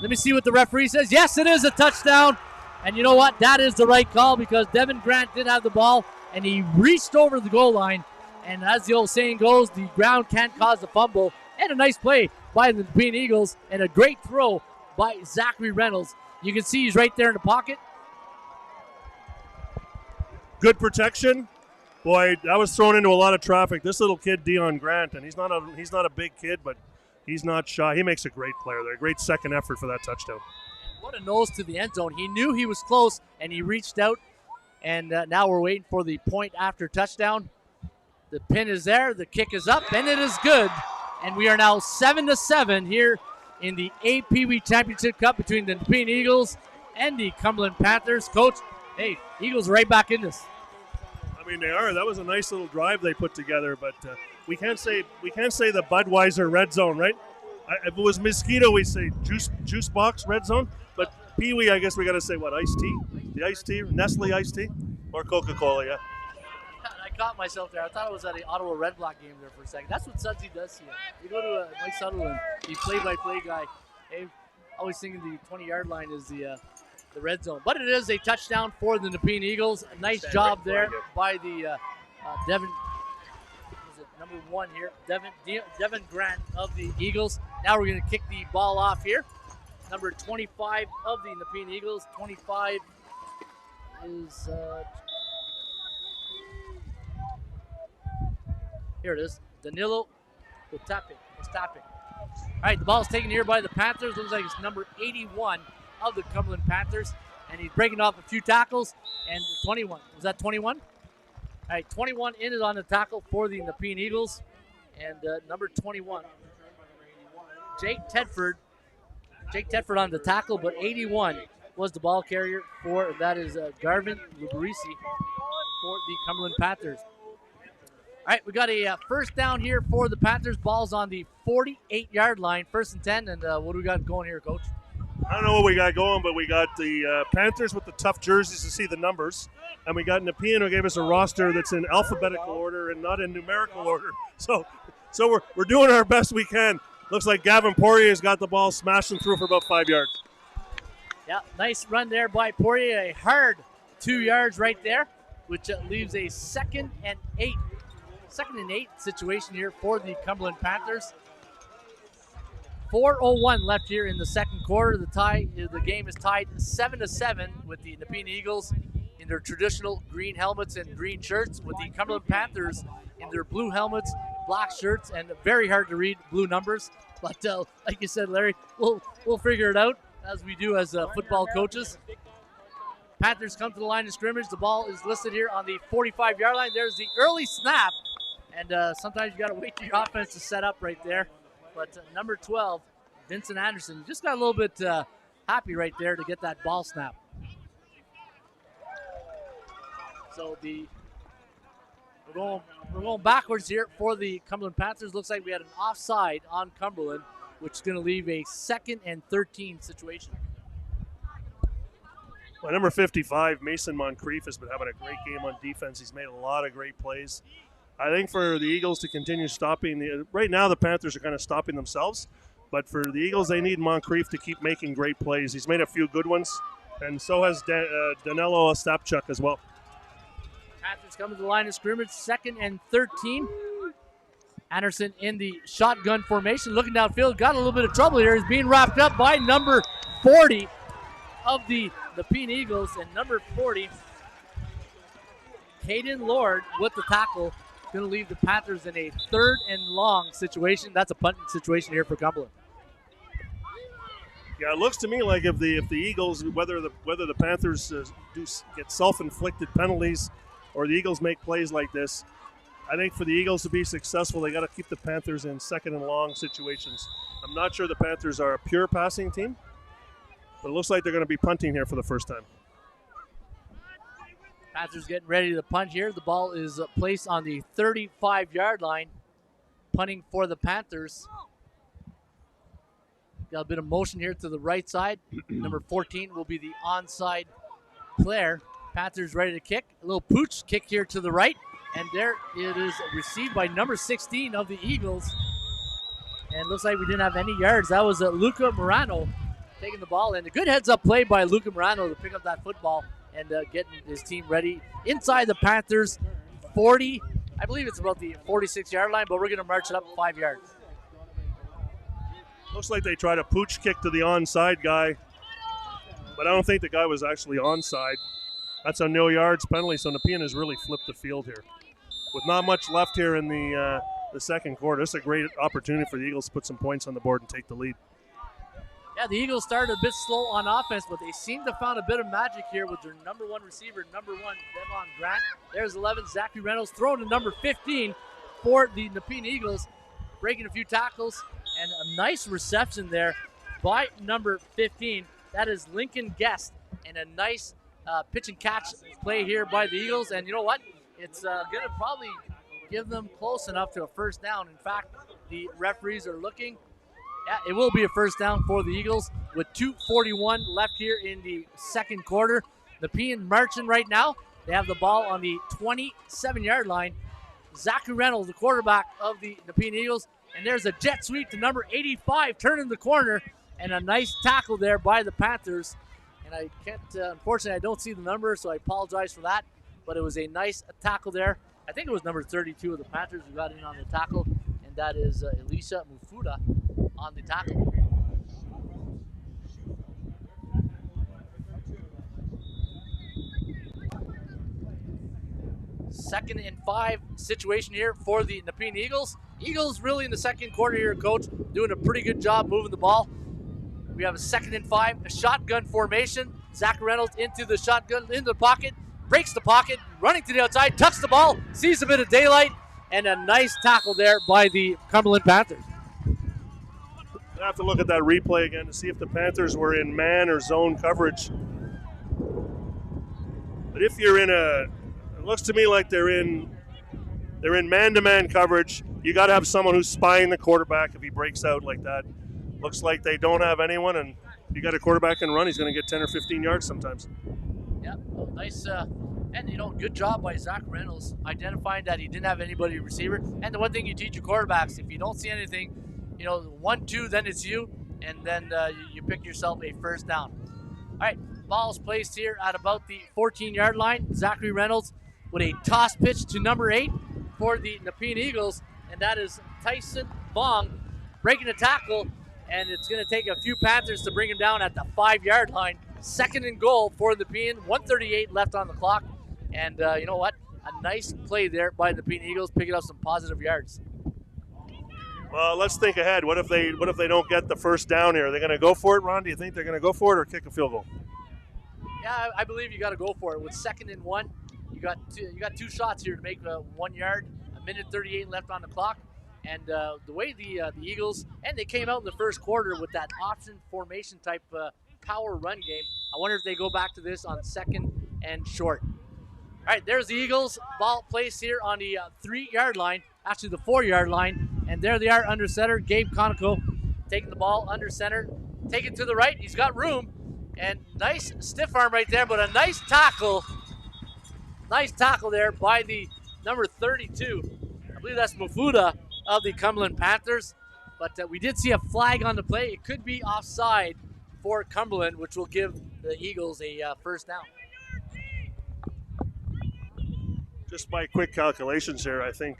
A: Let me see what the referee says. Yes, it is a touchdown. And you know what? That is the right call because Devin Grant did have the ball, and he reached over the goal line. And as the old saying goes, the ground can't cause a fumble. And a nice play by the Nepean Eagles, and a great throw by Zachary Reynolds. You can see he's right there in the pocket.
B: Good protection. Boy, that was thrown into a lot of traffic. This little kid, Dion Grant, and he's not a big kid, but he's not shy. He makes a great player there. Great second effort for that touchdown.
A: What a nose to the end zone. He knew he was close, and he reached out. And now we're waiting for the point after touchdown. The pin is there. The kick is up, and it is good. And we are now 7-7 here in the PEEWEE Championship Cup between the Nepean Eagles and the Cumberland Panthers. Coach, hey, Eagles are right back in this.
B: I mean, they are. That was a nice little drive they put together, but we can't say the Budweiser red zone, right? If it was Mosquito, we'd say juice box red zone. But PEEWEE, I guess we got to say what, iced tea? The iced tea, Nestle iced tea, or Coca-Cola, yeah.
A: caught myself there. I thought it was at the Ottawa Red Block game there for a second. That's what Sudsy does here. You go to Mike Sutherland, the play-by-play guy. Hey, always thinking the 20-yard line is the red zone. But it is a touchdown for the Nepean Eagles. A nice job there by the Devin. Is it number 1 here? Devin Grant of the Eagles. Now we're going to kick the ball off here. Number 25 of the Nepean Eagles. 25 is here it is. Danilo Otape. All right, the ball is taken here by the Panthers. Looks like it's number 81 of the Cumberland Panthers. And he's breaking off a few tackles. And 21. Was that 21? All right, 21 in is on the tackle for the Nepean Eagles. And number 21, Jake Tedford. Jake Tedford on the tackle, but 81 was the ball carrier for, that is Garvin Lubarisi for the Cumberland Panthers. All right, we got a first down here for the Panthers. Ball's on the 48-yard line, 1st and 10. And what do we got going here, Coach?
B: I don't know what we got going, but we got the Panthers with the tough jerseys to see the numbers. And we got Nepean who gave us a roster that's in alphabetical order and not in numerical order. So we're doing our best we can. Looks like Gavin Poirier's got the ball smashing through for about 5 yards.
A: Yeah, nice run there by Poirier. A hard 2 yards right there, which leaves a 2nd and 8 situation here for the Cumberland Panthers. 4:01 left here in the second quarter. The game is tied 7-7 with the Nepean Eagles in their traditional green helmets and green shirts, with the Cumberland Panthers in their blue helmets, black shirts, and very hard to read blue numbers. But like you said, Larry, we'll figure it out as we do as football coaches. Panthers come to the line of scrimmage. The ball is listed here on the 45-yard line. There's the early snap, and sometimes you got to wait for your offense to set up right there. But number 12, Vincent Anderson, just got a little bit happy right there to get that ball snap. So we're going backwards here for the Cumberland Panthers. Looks like we had an offside on Cumberland, which is going to leave a 2nd and 13 situation.
B: Well, number 55, Mason Moncrief, has been having a great game on defense. He's made a lot of great plays. I think for the Eagles to continue stopping, right now the Panthers are kind of stopping themselves, but for the Eagles, they need Moncrief to keep making great plays. He's made a few good ones, and so has Danilo Ostapchuk as well.
A: Panthers coming to the line of scrimmage, 2nd and 13. Anderson in the shotgun formation, looking downfield, got a little bit of trouble here. He's being wrapped up by number 40 of the Nepean Eagles, and number 40, Caden Lord with the tackle. Going to leave the Panthers in a 3rd and long situation. That's a punting situation here for Cumberland.
B: Yeah, it looks to me like if the Eagles, whether the Panthers do get self-inflicted penalties or the Eagles make plays like this, I think for the Eagles to be successful, they got to keep the Panthers in 2nd and long situations. I'm not sure the Panthers are a pure passing team, but it looks like they're going to be punting here for the first time.
A: Panthers getting ready to punt here. The ball is placed on the 35-yard line. Punting for the Panthers. Got a bit of motion here to the right side. Number 14 will be the onside player. Panthers ready to kick. A little pooch kick here to the right. And there it is, received by number 16 of the Eagles. And looks like we didn't have any yards. That was Luca Morano taking the ball in. A good heads-up play by Luca Morano to pick up that football and getting his team ready inside the Panthers 40. I believe it's about the 46-yard line, but we're going to march it up 5 yards.
B: Looks like they tried a pooch kick to the onside guy, but I don't think the guy was actually onside. That's a no yards penalty, so Nepean has really flipped the field here. With not much left here in the second quarter, this is a great opportunity for the Eagles to put some points on the board and take the lead.
A: Yeah, the Eagles started a bit slow on offense, but they seem to have found a bit of magic here with their number 1 receiver, number 1, Devon Grant. There's 11, Zachary Reynolds, throwing to number 15 for the Nepean Eagles, breaking a few tackles, and a nice reception there by number 15. That is Lincoln Guest, and a nice pitch and catch play here by the Eagles. And you know what? It's going to probably give them close enough to a first down. In fact, the referees are looking. Yeah, it will be a first down for the Eagles with 2:41 left here in the second quarter. Nepean marching right now. They have the ball on the 27-yard line. Zachary Reynolds, the quarterback of the Nepean Eagles. And there's a jet sweep to number 85, turning the corner. And a nice tackle there by the Panthers. And I can't, unfortunately, I don't see the number, so I apologize for that. But it was a nice tackle there. I think it was number 32 of the Panthers who got in on the tackle. And that is Elisha Mufuda on the tackle. Second and 5 situation here for the Nepean Eagles. Eagles really in the second quarter here, Coach, doing a pretty good job moving the ball. We have a 2nd and 5, a shotgun formation. Zachary Reynolds into the shotgun, into the pocket, breaks the pocket, running to the outside, tucks the ball, sees a bit of daylight, and a nice tackle there by the Cumberland Panthers.
B: I have to look at that replay again to see if the Panthers were in man or zone coverage. But if you're in it looks to me like they're in man-to-man coverage. You got to have someone who's spying the quarterback if he breaks out like that. Looks like they don't have anyone, and you got a quarterback and run, he's going to get 10 or 15 yards sometimes.
A: Yeah, well, nice, and good job by Zach Reynolds identifying that he didn't have anybody receiver. And the one thing you teach your quarterbacks, if you don't see anything, 1-2, then it's you, and then you pick yourself a first down. All right, ball's placed here at about the 14-yard line. Zachary Reynolds with a toss pitch to number 8 for the Nepean Eagles, and that is Tyson Vong breaking a tackle, and it's going to take a few Panthers to bring him down at the 5-yard line. 2nd and goal for the Nepean, 1:38 left on the clock, and you know what? A nice play there by the Nepean Eagles, picking up some positive yards.
B: Well, let's think ahead. What if they don't get the first down here? Are they going to go for it, Ron? Do you think they're going to go for it or kick a field goal?
A: Yeah, I believe you got to go for it. With 2nd and 1, you got two shots here to make 1 yard. 1:38 left on the clock, and the way the Eagles, and they came out in the first quarter with that option formation type power run game. I wonder if they go back to this on 2nd and short. All right, there's the Eagles. Ball placed here on the 3-yard line, actually the 4-yard line, and there they are under center. Gabe Conoco taking the ball under center, take it to the right. He's got room, and nice stiff arm right there, but a nice tackle. Nice tackle there by the number 32. I believe that's Mufuda of the Cumberland Panthers. But we did see a flag on the play. It could be offside for Cumberland, which will give the Eagles a first down.
B: Just by quick calculations here, I think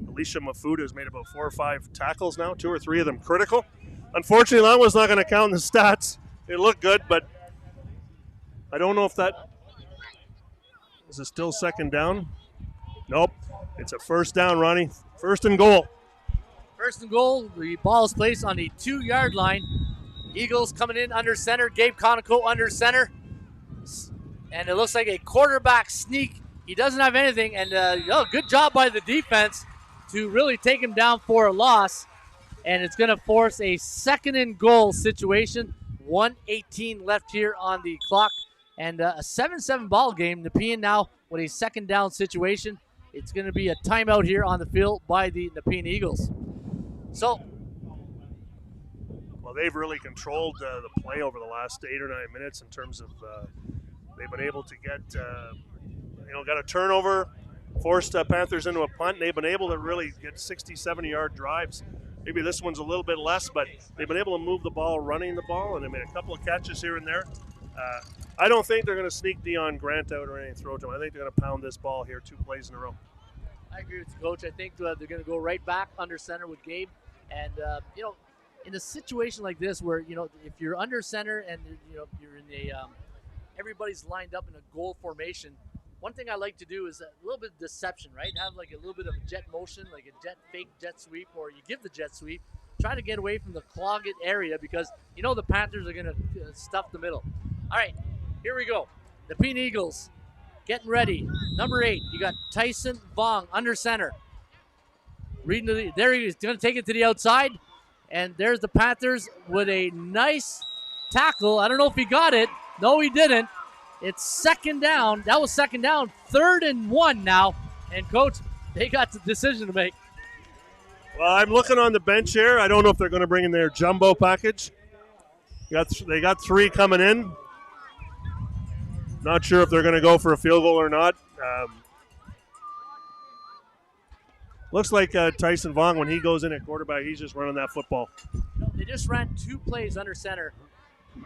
B: Elisha Mufuda has made about 4 or 5 tackles now, 2 or 3 of them critical. Unfortunately, that one's not going to count in the stats. It looked good, but I don't know if that – is it still 2nd down? Nope. It's a first down, Ronnie. 1st and goal.
A: 1st and goal. The ball is placed on the 2-yard line. Eagles coming in under center. Gabe Conoco under center. And it looks like a quarterback sneak. He doesn't have anything. And good job by the defense to really take him down for a loss. And it's going to force a 2nd and goal situation. 1:18 left here on the clock. And a 7-7 ball game. Nepean now with a 2nd down situation. It's going to be a timeout here on the field by the Nepean Eagles. So,
B: well, they've really controlled the play over the last 8 or 9 minutes in terms of they've been able to get, got a turnover, forced Panthers into a punt, and they've been able to really get 60, 70-yard drives. Maybe this one's a little bit less, but they've been able to move the ball, running the ball, and they made a couple of catches here and there. I don't think they're going to sneak Dion Grant out or anything throw to him. I think they're going to pound this ball here 2 plays in a row.
A: I agree with you, Coach. I think they're going to go right back under center with Gabe. And, in a situation like this where, if you're under center and, you're in everybody's lined up in a goal formation, one thing I like to do is a little bit of deception, right? Have like a little bit of a jet motion, like a fake jet sweep, or you give the jet sweep. Try to get away from the clogged area because, the Panthers are going to stuff the middle. All right, here we go. The Nepean Eagles getting ready. Number 8, you got Tyson Vong under center. There he is, going to take it to the outside. And there's the Panthers with a nice tackle. I don't know if he got it. No, he didn't. It's 2nd down. That was 2nd down. 3rd and 1 now. And, Coach, they got the decision to make.
B: Well, I'm looking on the bench here. I don't know if they're going to bring in their jumbo package. They got 3 coming in. Not sure if they're going to go for a field goal or not. Looks like Tyson Vaughn, when he goes in at quarterback, he's just running that football.
A: They just ran 2 plays under center,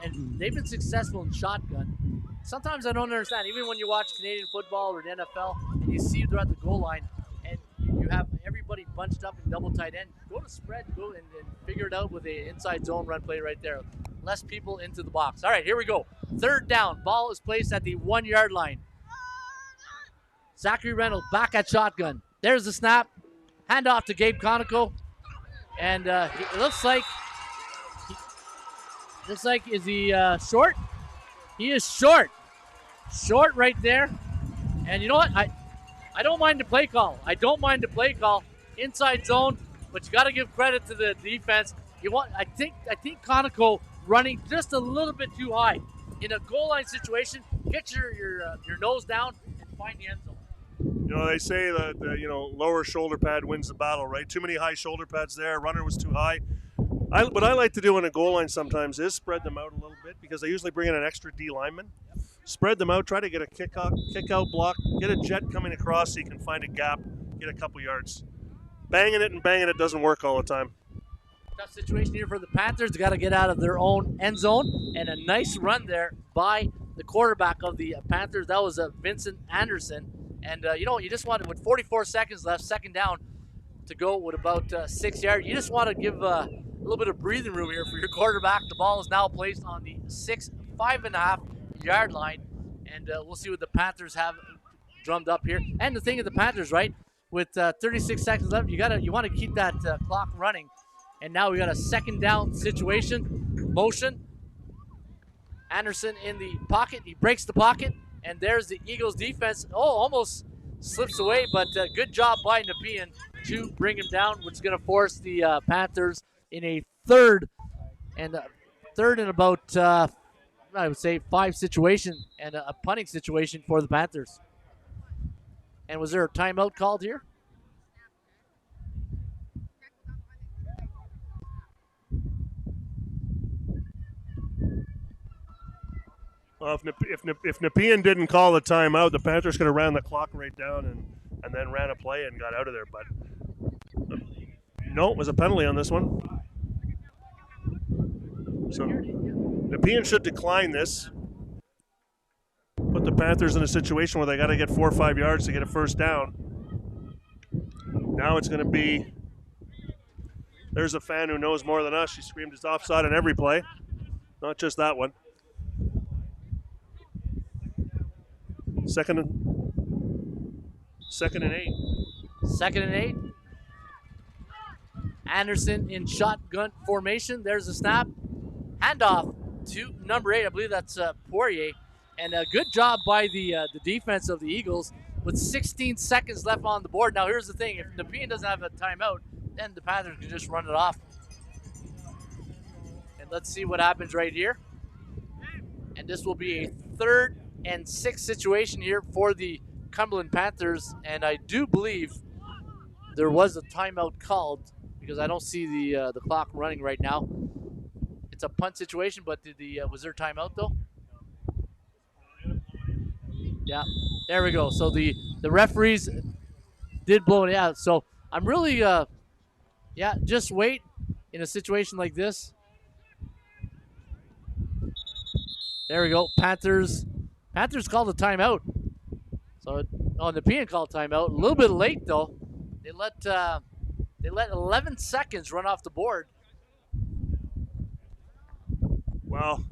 A: and they've been successful in shotgun. Sometimes I don't understand, even when you watch Canadian football or the NFL, and you see they're at the goal line, and you have everybody bunched up in double tight end. Go to spread, go and figure it out with an inside zone run play right there. Less people into the box. All right, here we go. 3rd down. Ball is placed at the 1-yard line. Zachary Reynolds back at shotgun. There's the snap. Hand off to Gabe Conoco. And it looks like, is he short? He is short. Short right there. And you know what? I don't mind the play call. Inside zone, but you got to give credit to the defense. I think Conoco running just a little bit too high. In a goal line situation, get your nose down and find the end zone.
B: You know, they say that lower shoulder pad wins the battle, right? Too many high shoulder pads there. Runner was too high. What I like to do in a goal line sometimes is spread them out a little bit, because I usually bring in an extra D lineman. Spread them out, try to get a kick out block, get a jet coming across so you can find a gap, get a couple yards. Banging it doesn't work all the time.
A: Tough situation here for the Panthers. They got to get out of their own end zone, and a nice run there by the quarterback of the Panthers. That was Vincent Anderson. And you just wanted, with 44 seconds left, 2nd down to go with about 6 yards. You just want to give a little bit of breathing room here for your quarterback. The ball is now placed on the 5.5-yard line, and we'll see what the Panthers have drummed up here. And the thing of the Panthers, right, with 36 seconds left, you want to keep that clock running. And now we got a 2nd down situation. Motion. Anderson in the pocket. He breaks the pocket. And there's the Eagles defense. Oh, almost slips away, but good job by Nepean to bring him down, which is going to force the Panthers in a third and about, I would say, 5 situation and a punting situation for the Panthers. And was there a timeout called here?
B: Well, if Nepean didn't call the timeout, the Panthers could have ran the clock right down and then ran a play and got out of there. But no, it was a penalty on this one. So Nepean should decline this. Put the Panthers in a situation where they got to get 4 or 5 yards to get a 1st down. Now it's going to be, there's a fan who knows more than us. She screamed it's offside on every play, not just that one. Second and 8.
A: 2nd and 8. Anderson in shotgun formation. There's the snap. Handoff to number 8. I believe that's Poirier. And a good job by the defense of the Eagles with 16 seconds left on the board. Now here's the thing. If Nepean doesn't have a timeout, then the Panthers can just run it off. And let's see what happens right here. And this will be a 3rd and 6 situation here for the Cumberland Panthers, and I do believe there was a timeout called, because I don't see the clock running right now. It's a punt situation, but was there a timeout though? Yeah, there we go. So the referees did blow it out. So I'm really, just wait in a situation like this. There we go. Panthers called a timeout. So, Nepean called timeout. A little bit late though. They let 11 seconds run off the board.
B: Well,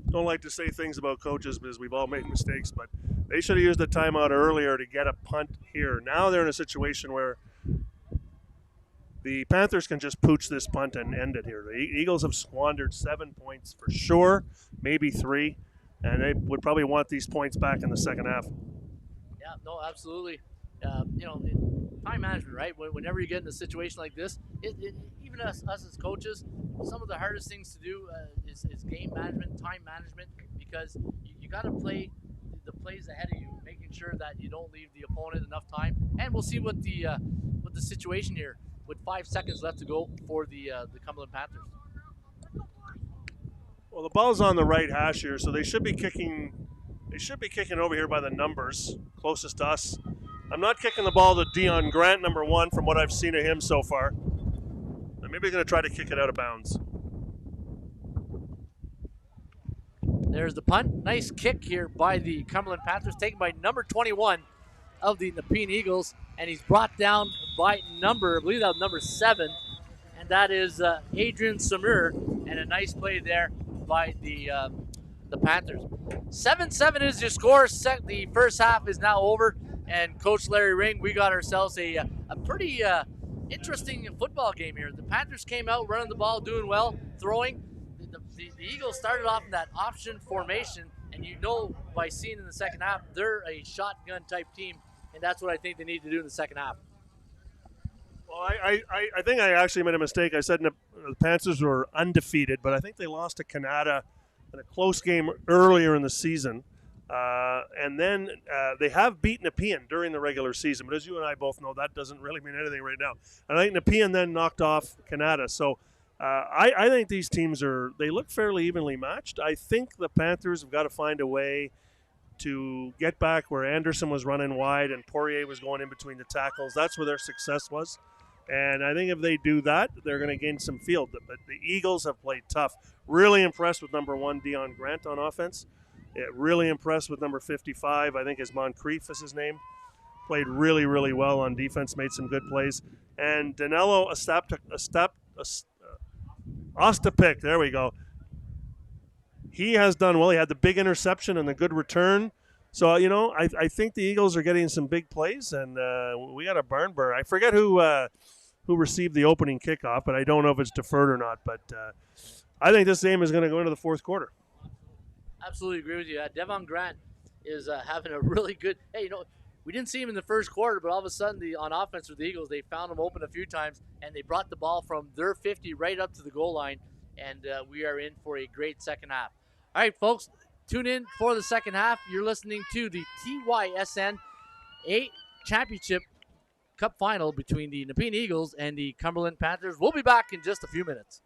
B: don't like to say things about coaches because we've all made mistakes, but they should have used the timeout earlier to get a punt here. Now they're in a situation where the Panthers can just pooch this punt and end it here. The Eagles have squandered 7 points for sure, maybe 3, and they would probably want these points back in the second half.
A: Yeah, no, absolutely. Time management, right? Whenever you get in a situation like this, even us as coaches, some of the hardest things to do is game management, time management, because you got to play the plays ahead of you, making sure that you don't leave the opponent enough time. And we'll see what the situation here with 5 seconds left to go for the Cumberland Panthers.
B: Well, the ball's on the right hash here, so they should be kicking They should be kicking over here by the numbers, closest to us. I'm not kicking the ball to Dion Grant, number 1, from what I've seen of him so far. And maybe they're going to try to kick it out of bounds.
A: There's the punt. Nice kick here by the Cumberland Panthers, taken by number 21 of the Nepean Eagles, and he's brought down by number, I believe that was number 7, and that is Adrian Samur, and a nice play there by the Panthers. 7-7 is your score. The first half is now over, and Coach Larry Ring, we got ourselves a pretty interesting football game here. The Panthers came out running the ball, doing well, throwing. The Eagles started off in that option formation, and you know by seeing in the second half, they're a shotgun type team, and that's what I think they need to do in the second half.
B: Well, I think I actually made a mistake. I said the Panthers were undefeated, but I think they lost to Canada in a close game earlier in the season. And then they have beaten Nepean during the regular season, but as you and I both know, that doesn't really mean anything right now. And I think Nepean then knocked off Canada. So I think these teams they look fairly evenly matched. I think the Panthers have got to find a way to get back where Anderson was running wide and Poirier was going in between the tackles. That's where their success was. And I think if they do that, they're going to gain some field. But the Eagles have played tough. Really impressed with number 1, Dion Grant, on offense. Yeah, really impressed with number 55. I think is Moncrief is his name. Played really, really well on defense, made some good plays. And Danilo Ostapik, there we go. He has done well. He had the big interception and the good return. So, I think the Eagles are getting some big plays, and we got a barn burner. I forget who received the opening kickoff, but I don't know if it's deferred or not. But I think this game is going to go into the fourth quarter.
A: Absolutely agree with you. Devon Grant is having a really good – hey, we didn't see him in the first quarter, but all of a sudden on offense with the Eagles, they found him open a few times, and they brought the ball from their 50 right up to the goal line, and we are in for a great second half. All right, folks, tune in for the second half. You're listening to the TYSN 8 Championship Cup Final between the Nepean Eagles and the Cumberland Panthers. We'll be back in just a few minutes.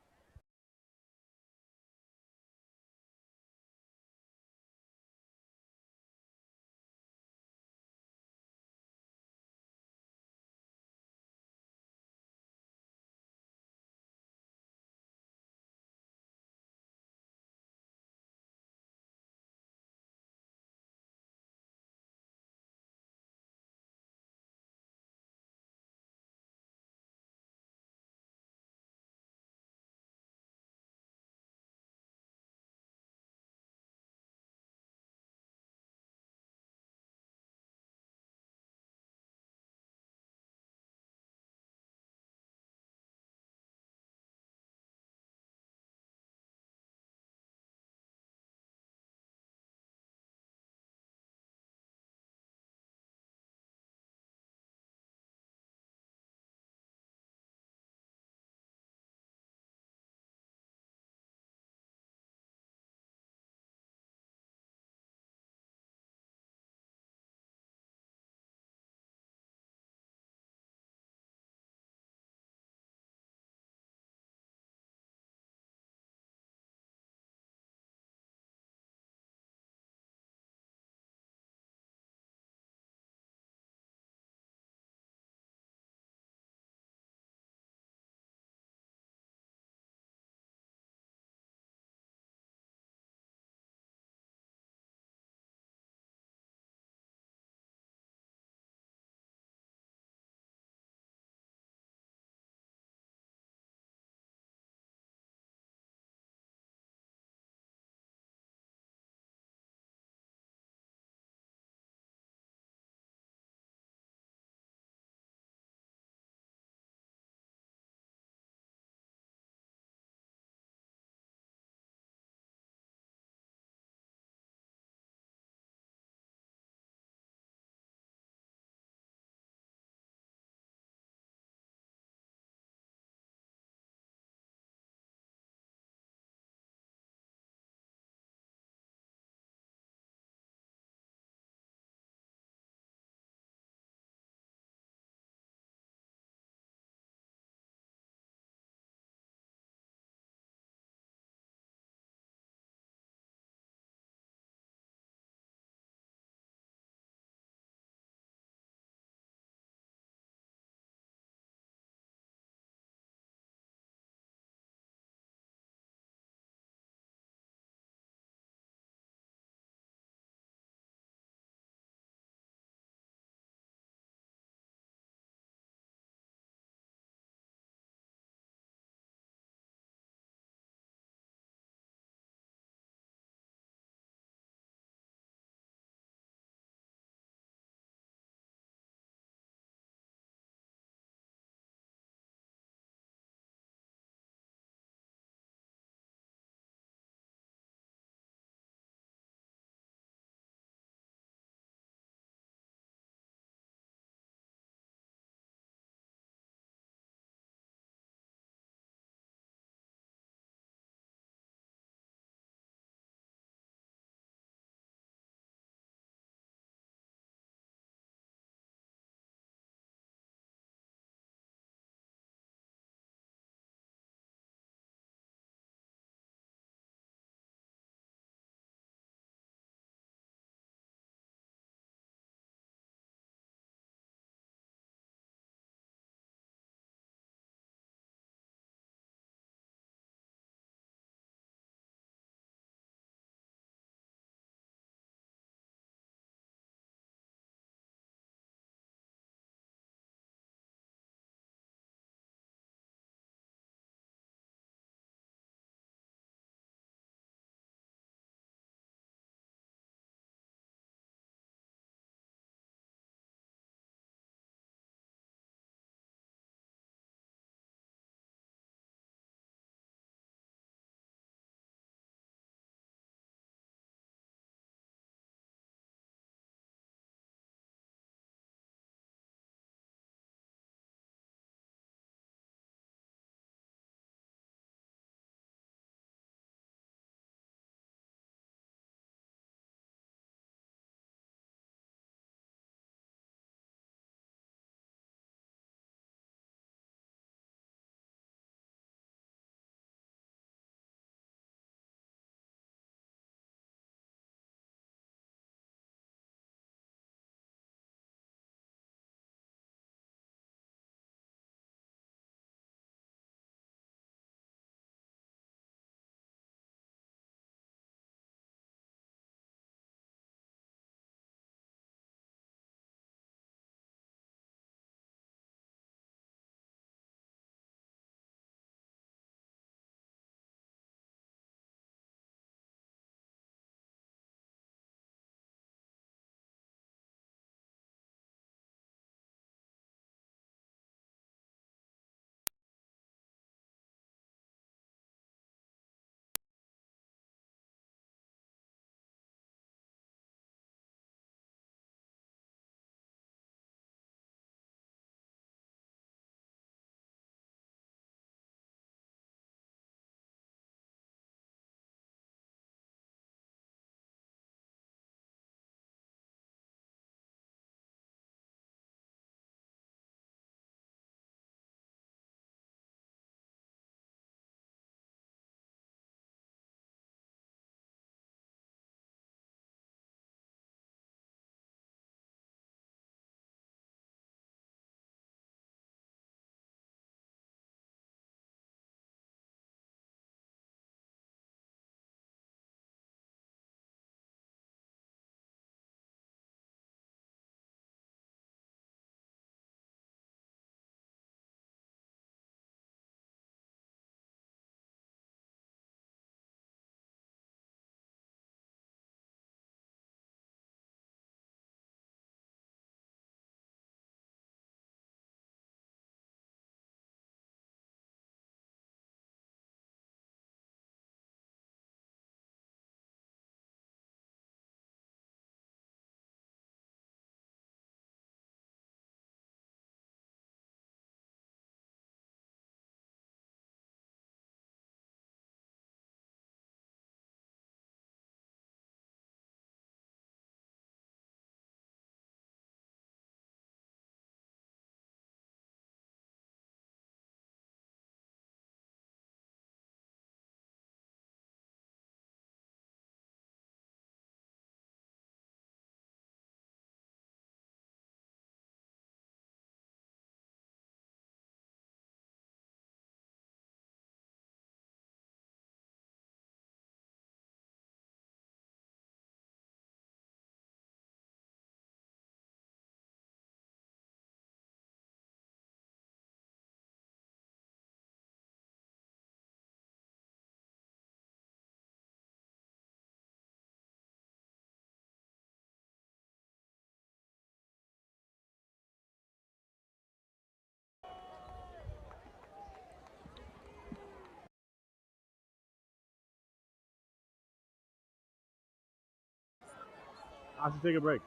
D: I should take a break.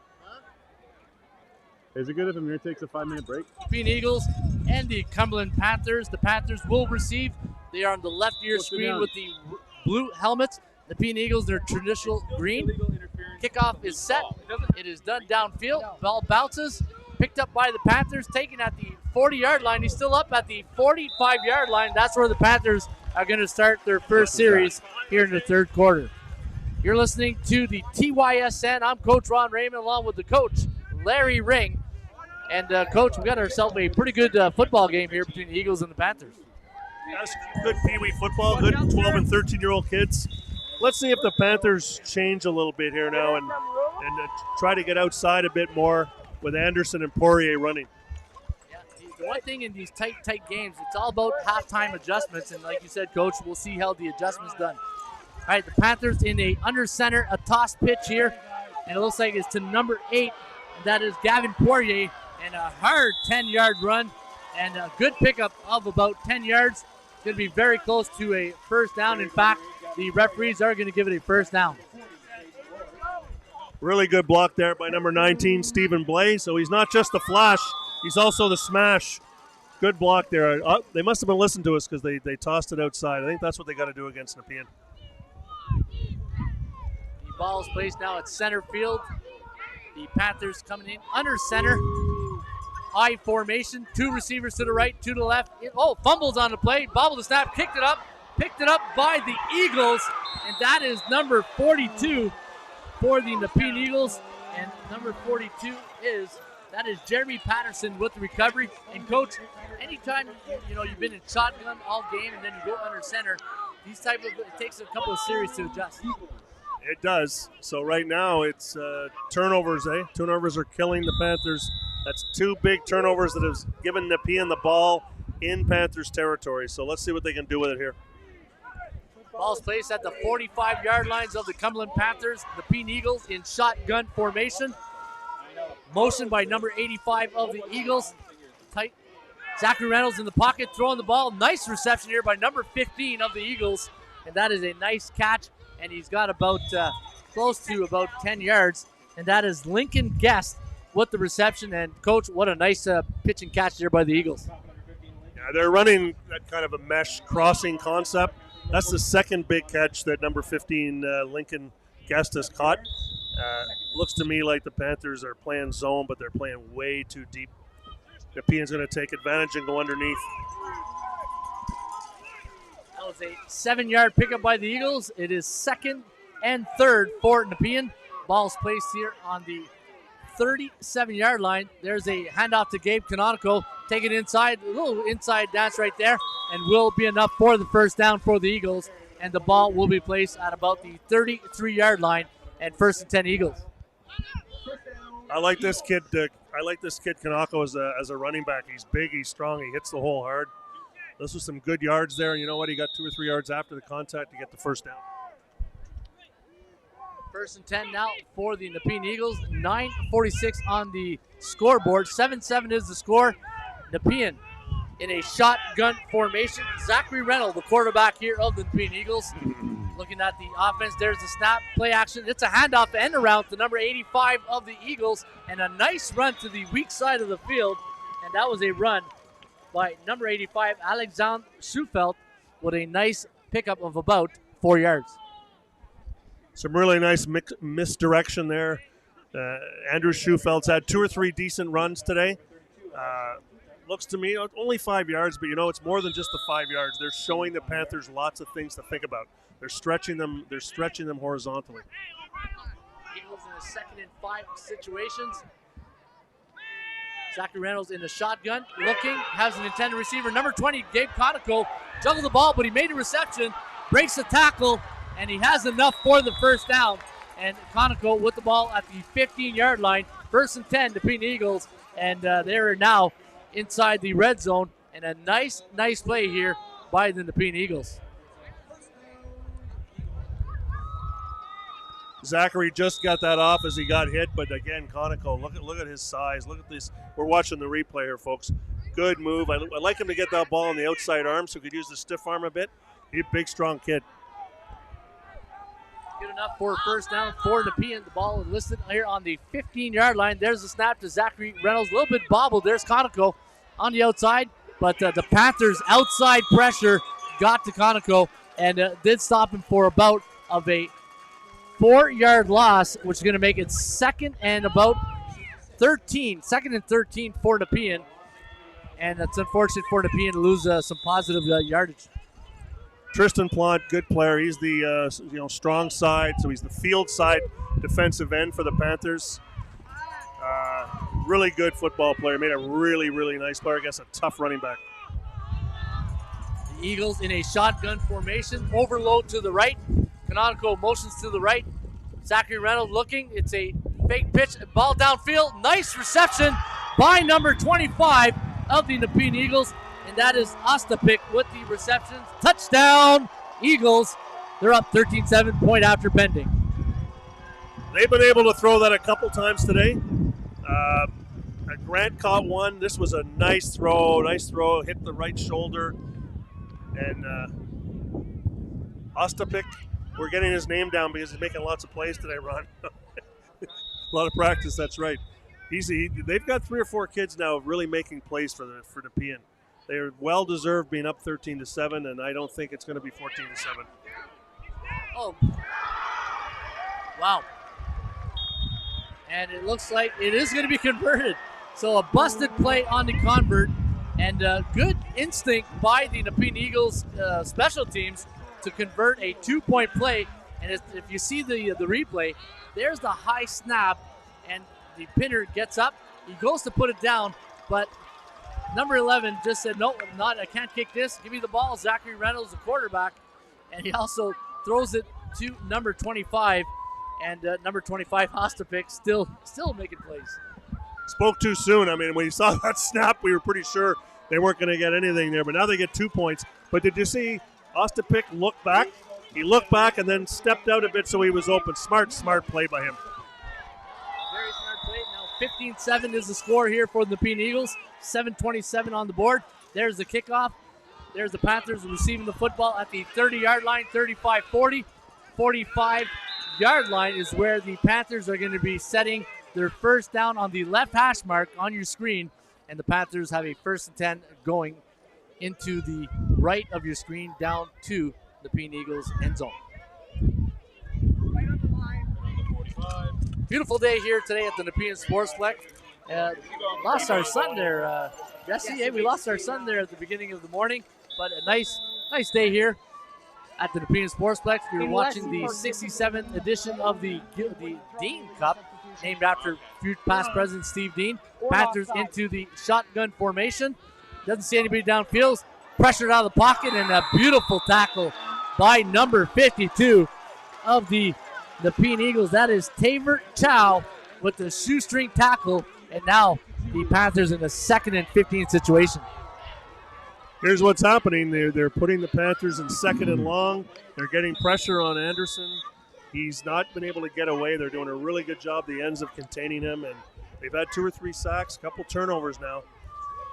D: Is it good if Amir takes a 5-minute break?
A: Nepean Eagles and the Cumberland Panthers. The Panthers will receive. They are on the left of your screen with the blue helmets. The Nepean Eagles, their traditional green. Kickoff is set. It is done downfield. Ball bounces. Picked up by the Panthers, taken at the 40-yard line. He's still up at the 45-yard line. That's where the Panthers are going to start their first series here in the third quarter. You're listening to the TYSN. I'm Coach Ron Raymond along with the coach, Larry Ring. And, Coach, we got ourselves a pretty good football game here between the Eagles and the Panthers.
B: That's good PEEWEE football, good 12 and 13-year-old kids. Let's see if the Panthers change a little bit here now and try to get outside a bit more with Anderson and Poirier running.
A: Yeah, the one thing in these tight games, it's all about halftime adjustments. And like you said, Coach, we'll see how the adjustment's done. All right, the Panthers in a under center, a toss pitch here. And it looks like it's to number 8. And that is Gavin Poirier. And a hard 10-yard run. And a good pickup of about 10 yards. Going to be very close to a first down. In fact, the referees are going to give it a first down.
B: Really good block there by number 19, Stephen Blay. So he's not just the flash, he's also the smash. Good block there. They must have been listening to us because they tossed it outside. I think that's what they got to do against Nepean.
A: The ball is placed now at center field. The Panthers coming in under center. I formation. 2 receivers to the right, 2 to the left. Fumbles on the play. Bobbled the snap, kicked it up. Picked it up by the Eagles. And that is number 42 for the Nepean Eagles. And number 42 is Jeremy Patterson with the recovery. And Coach, anytime you've been in shotgun all game and then you go under center, it takes a couple of series to adjust.
B: It does. So right now it's turnovers, Turnovers are killing the Panthers. That's 2 big turnovers that have given Nepean the ball in Panthers territory. So let's see what they can do with it here.
A: Ball's placed at the 45-yard lines of the Cumberland Panthers. The Nepean Eagles in shotgun formation. Motion by number 85 of the Eagles. Tight. Zachary Reynolds in the pocket, throwing the ball. Nice reception here by number 15 of the Eagles. And that is a nice catch. And he's got about close to about 10 yards. And that is Lincoln Guest with the reception. And, Coach, what a nice pitch and catch there by the Eagles.
B: Yeah, they're running that kind of a mesh crossing concept. That's the second big catch that number 15 Lincoln Guest has caught. Looks to me like the Panthers are playing zone, but they're playing way too deep. Nepean's going to take advantage and go underneath.
A: That was a 7-yard pickup by the Eagles. It is 2nd and 3rd for Nepean. Ball's placed here on the 37-yard line. There's a handoff to Gabe Canonico. Take it inside, a little inside dance right there, and will be enough for the first down for the Eagles. And the ball will be placed at about the 33-yard line, and 1st and 10 Eagles.
B: I like this kid. Canonico as a running back. He's big, he's strong, he hits the hole hard. This was some good yards there, and you know what? He got 2 or 3 yards after the contact to get the first down.
A: 1st and 10 now for the Nepean Eagles. 9:46 on the scoreboard. 7-7 is the score. Nepean in a shotgun formation. Zachary Reynolds, the quarterback here of the Nepean Eagles. Looking at the offense, there's the snap, play action. It's a handoff end around to number 85 of the Eagles, and a nice run to the weak side of the field. And that was a run by number 85, Alexander Schufelt, with a nice pickup of about 4 yards.
B: Some really nice misdirection there. Andrew Schufelt's had 2 or 3 decent runs today. Looks to me only 5 yards, but it's more than just the 5 yards. They're showing the Panthers lots of things to think about. They're stretching them horizontally.
A: Eagles in a 2nd and 5 situations. Zachary Reynolds in the shotgun, looking, has an intended receiver. Number 20, Gabe Conoco, juggled the ball, but he made a reception, breaks the tackle, and he has enough for the first down. And Conoco with the ball at the 15-yard line. 1st and 10 to Nepean Eagles, and they're now inside the red zone. And a nice play here by the Nepean Eagles.
B: Zachary just got that off as he got hit, but again, Conoco, look at his size. Look at this. We're watching the replay here, folks. Good move. I like him to get that ball on the outside arm so he could use the stiff arm a bit. He's a big, strong kid.
A: Good enough for a first down for Nepean. The ball listed here on the 15-yard line. There's the snap to Zachary Reynolds. A little bit bobbled. There's Conoco on the outside, but the Panthers' outside pressure got to Conoco and did stop him for about of a 4-yard loss, which is going to make it second and about 13. Second and 13 for Nepean. And it's unfortunate for Nepean to lose some positive yardage.
B: Tristan Plant, good player. He's the strong side, so he's the field side defensive end for the Panthers. Really good football player. Made a really, really nice player against a tough running back.
A: The Eagles in a shotgun formation. Overload to the right. Canonical motions to the right. Zachary Reynolds looking. It's a fake pitch. Ball downfield. Nice reception by number 25 of the Nepean Eagles. And that is Ostapik with the receptions. Touchdown, Eagles. They're up 13-7, point after pending.
B: They've been able to throw that a couple times today. Grant caught one. This was a nice throw, hit the right shoulder. And Ostapik, we're getting his name down because he's making lots of plays today, Ron. A lot of practice, that's right. They've got 3 or 4 kids now really making plays for Nepean. They're well deserved being up 13-7, and I don't think it's going to be 14-7.
A: Oh, wow! And it looks like it is going to be converted. So a busted play on the convert, and good instinct by the Nepean Eagles special teams to convert a 2-point play. And if you see the replay, there's the high snap, and the pinner gets up. He goes to put it down, but number 11 just said, no, I can't kick this. Give me the ball. Zachary Reynolds, the quarterback. And he also throws it to number 25. And number 25, Ostapik, still making plays.
B: Spoke too soon. I mean, when you saw that snap, we were pretty sure they weren't going to get anything there. But now they get 2 points. But did you see Ostapik look back? He looked back and then stepped out a bit so he was open. Smart play by him.
A: Very smart play. Now 15-7 is the score here for the Nepean Eagles. 7:27 on the board. There's the kickoff. There's the Panthers receiving the football at the 30-yard line, 35-40. 45-yard line is where the Panthers are going to be setting their first down on the left hash mark on your screen. And the Panthers have a 1st and 10 going into the right of your screen down to the Nepean Eagles end zone. Beautiful day here today at the Nepean Sportsplex. Lost our son there, Jesse. Hey, we lost our son there at the beginning of the morning, but a nice day here at the Nepean Sportsplex. We were watching the 67th edition of the Dean Cup, named after past President Steve Dean. Panthers into the shotgun formation. Doesn't see anybody downfield. Pressured out of the pocket, and a beautiful tackle by number 52 of the Nepean Eagles. That is Taver Chow with the shoestring tackle. And now the Panthers in a 2nd and 15 situation.
B: Here's what's happening. They're putting the Panthers in 2nd and long. They're getting pressure on Anderson. He's not been able to get away. They're doing a really good job, the ends of containing him. And they've had 2 or 3 sacks, a couple turnovers now.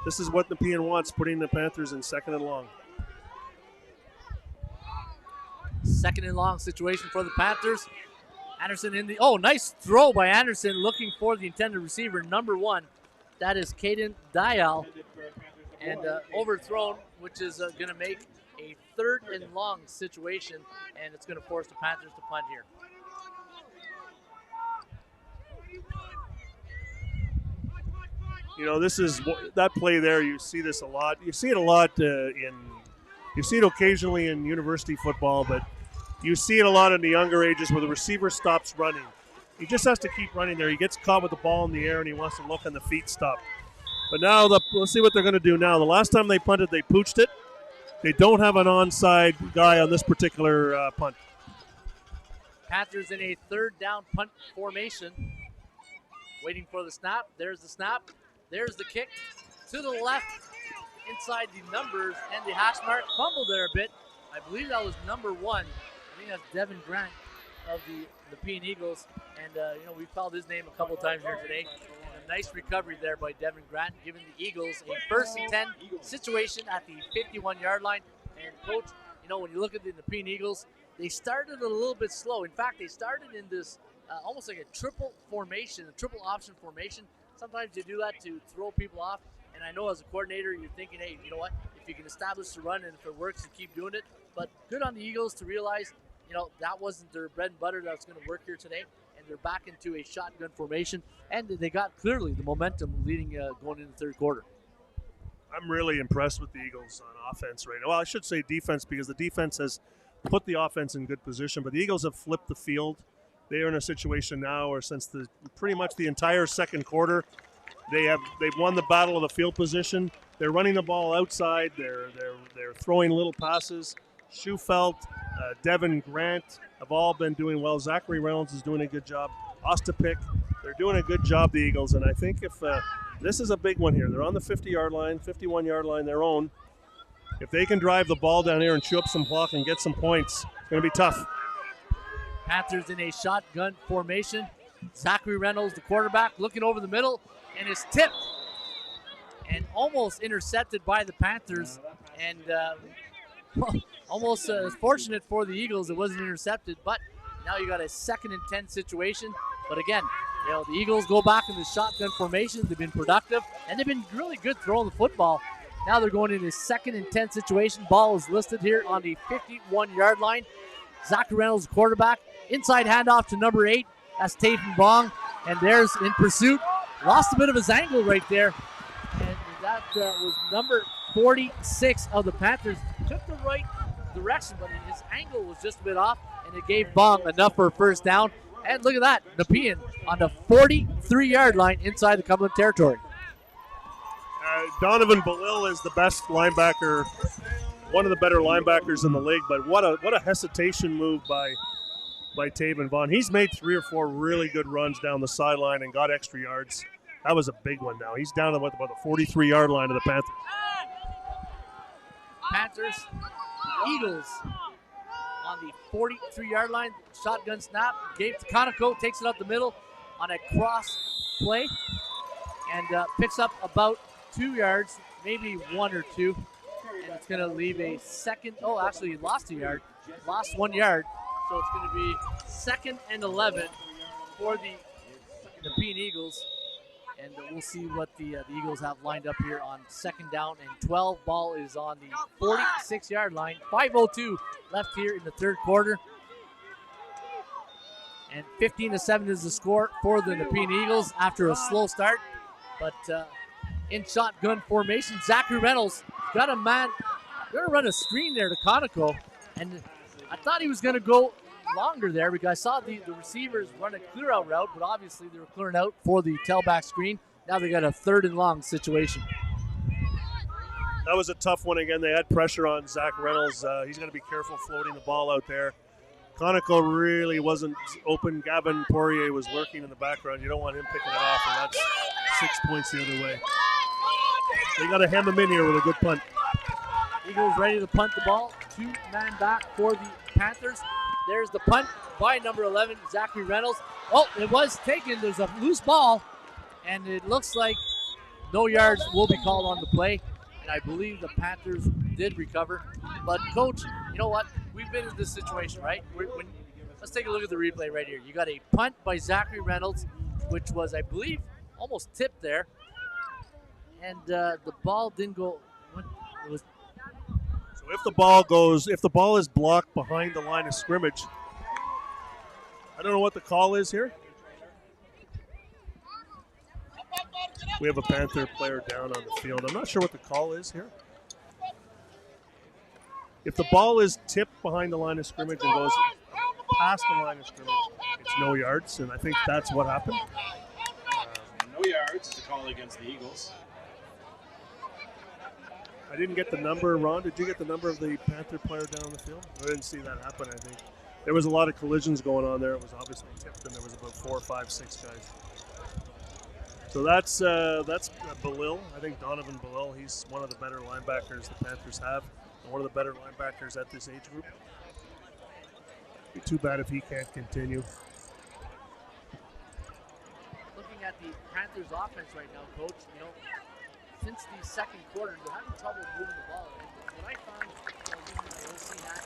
B: This is what Nepean wants, putting the Panthers in 2nd and long.
A: 2nd and long situation for the Panthers. Anderson nice throw by Anderson looking for the intended receiver, number 1. That is Caden Dial. And overthrown, which is going to make a 3rd and long situation, and it's going to force the Panthers to punt here.
B: You know, this is that play there. You see this a lot. You see it a lot you see it occasionally in university football, but you see it a lot in the younger ages where the receiver stops running. He just has to keep running there. He gets caught with the ball in the air and he wants to look and the feet stop. But now let's see what they're going to do now. The last time they punted, they pooched it. They don't have an onside guy on this particular punt.
A: Panthers in a 3rd down punt formation. Waiting for the snap. There's the snap. There's the kick to the left inside the numbers and the hash mark. Fumbled there a bit. I believe that was number 1. I think that's Devin Grant of the Nepean Eagles. And, we've called his name a couple times here today. And a nice recovery there by Devin Grant, giving the Eagles a 1st and 10 situation at the 51-yard line. And, Coach, when you look at the Nepean Eagles, they started a little bit slow. In fact, they started in this almost like a triple formation, a triple option formation. Sometimes you do that to throw people off. And I know as a coordinator, you're thinking, hey, you know what? If you can establish the run and if it works, you keep doing it. But good on the Eagles to realize, that wasn't their bread and butter that was going to work here today. And they're back into a shotgun formation. And they got clearly the momentum leading going into the third quarter.
B: I'm really impressed with the Eagles on offense right now. Well, I should say defense because the defense has put the offense in good position. But the Eagles have flipped the field. They are in a situation now where since pretty much the entire second quarter, they've won the battle of the field position. They're running the ball outside. They're throwing little passes. Schufelt, Devin Grant have all been doing well. Zachary Reynolds is doing a good job. Ostapik, they're doing a good job, the Eagles. And I think if this is a big one here. They're on the 50-yard line, 51-yard line, their own. If they can drive the ball down here and chew up some clock and get some points, it's going to be tough.
A: Panthers in a shotgun formation. Zachary Reynolds, the quarterback, looking over the middle, and is tipped and almost intercepted by the Panthers. And almost fortunate for the Eagles, it wasn't intercepted. But now you got a 2nd and 10 situation. But again, the Eagles go back in the shotgun formation. They've been productive, and they've been really good throwing the football. Now they're going into a 2nd and 10 situation. Ball is listed here on the 51-yard line. Zachary Reynolds, quarterback. Inside handoff to number 8. That's Taven Bong. And there's in pursuit. Lost a bit of his angle right there. And that was number 46 of the Panthers. Took the right direction, but his angle was just a bit off. And it gave Bong enough for a first down. And look at that. Nepean on the 43-yard line inside the Cumberland territory.
B: Donovan Belil is the best linebacker, one of the better linebackers in the league. But what a hesitation move by Taven Vaughn. He's made 3 or 4 really good runs down the sideline and got extra yards. That was a big one now. He's down to about the 43-yard line of the Panthers.
A: Panthers, Eagles on the 43-yard line. Shotgun snap. Gave to Conoco, takes it up the middle on a cross play and picks up about 2 yards, maybe 1 or 2. And it's going to leave a second. Oh, actually, he lost a yard. Lost 1 yard. So it's going to be 2nd and 11 for the Nepean Eagles. And we'll see what the Eagles have lined up here on 2nd down and 12. Ball is on the 46-yard line. 5:02 left here in the third quarter. And 15-7 is the score for the Nepean Eagles after a slow start. But in shotgun formation, Zachary Reynolds got a man. Going to run a screen there to Conoco. And I thought he was going to go longer there because I saw the receivers run a clear out route, but obviously they were clearing out for the tailback screen. Now they got a 3rd and long situation.
B: That was a tough one again. They had pressure on Zach Reynolds. He's going to be careful floating the ball out there. Conoco really wasn't open. Gavin Poirier was lurking in the background. You don't want him picking it off, and that's 6 points the other way. They got to hem him in here with a good punt.
A: Eagles ready to punt the ball. 2-man back for the Panthers. There's the punt by number 11, Zachary Reynolds. Oh, it was taken. There's a loose ball, and it looks like no yards will be called on the play. And I believe the Panthers did recover. But, Coach, you know what? We've been in this situation, right? Let's take a look at the replay right here. You got a punt by Zachary Reynolds, which was, I believe, almost tipped there. And the ball didn't go. It was.
B: So if the ball is blocked behind the line of scrimmage, I don't know what the call is here. We have a Panther player down on the field. I'm not sure what the call is here. If the ball is tipped behind the line of scrimmage and goes past the line of scrimmage, it's no yards, and I think that's what happened.
C: No yards is a call against the Eagles.
B: I didn't get the number. Ron, did you get the number of the Panther player down on the field? I didn't see that happen, I think. There was a lot of collisions going on there. It was obviously tipped, and there was about 4, 5, 6 guys. So that's Belil. I think Donovan Belil, he's one of the better linebackers the Panthers have, and one of the better linebackers at this age group. Be too bad if he can't continue.
A: Looking at the Panthers offense right now, Coach, since the second quarter, they're having trouble moving the ball. And what I found, using my OC hat,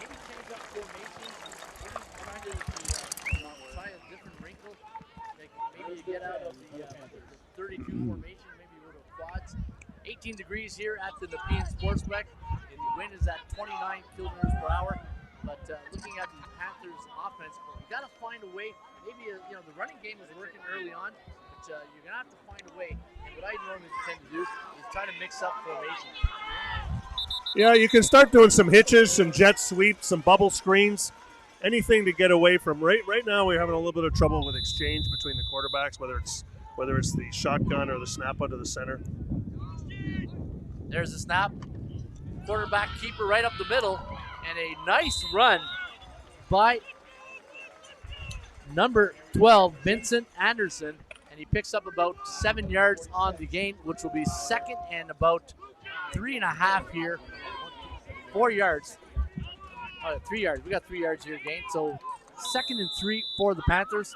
A: maybe change up formation. Maybe try a different wrinkle. Like maybe you get out of the 32 formation, maybe you go to quads. 18 degrees here at the Nepean Sportsplex. The wind is at 29 kilometers per hour. But looking at the Panthers' offense, you got to find a way. Maybe the running game was working early on, but you're gonna have to find a way. And what I normally tend to do is try to mix up formation.
B: Yeah, you can start doing some hitches, some jet sweeps, some bubble screens, anything to get away from. Right now, we're having a little bit of trouble with exchange between the quarterbacks, whether it's the shotgun or the snap out of the center.
A: There's the snap. Quarterback keeper right up the middle, and a nice run by number 12, Vincent Anderson, and he picks up about 7 yards on the gain, which will be second and about 3.5 here. 4 yards. 3 yards. We got 3 yards here gain. So 2nd and 3 for the Panthers.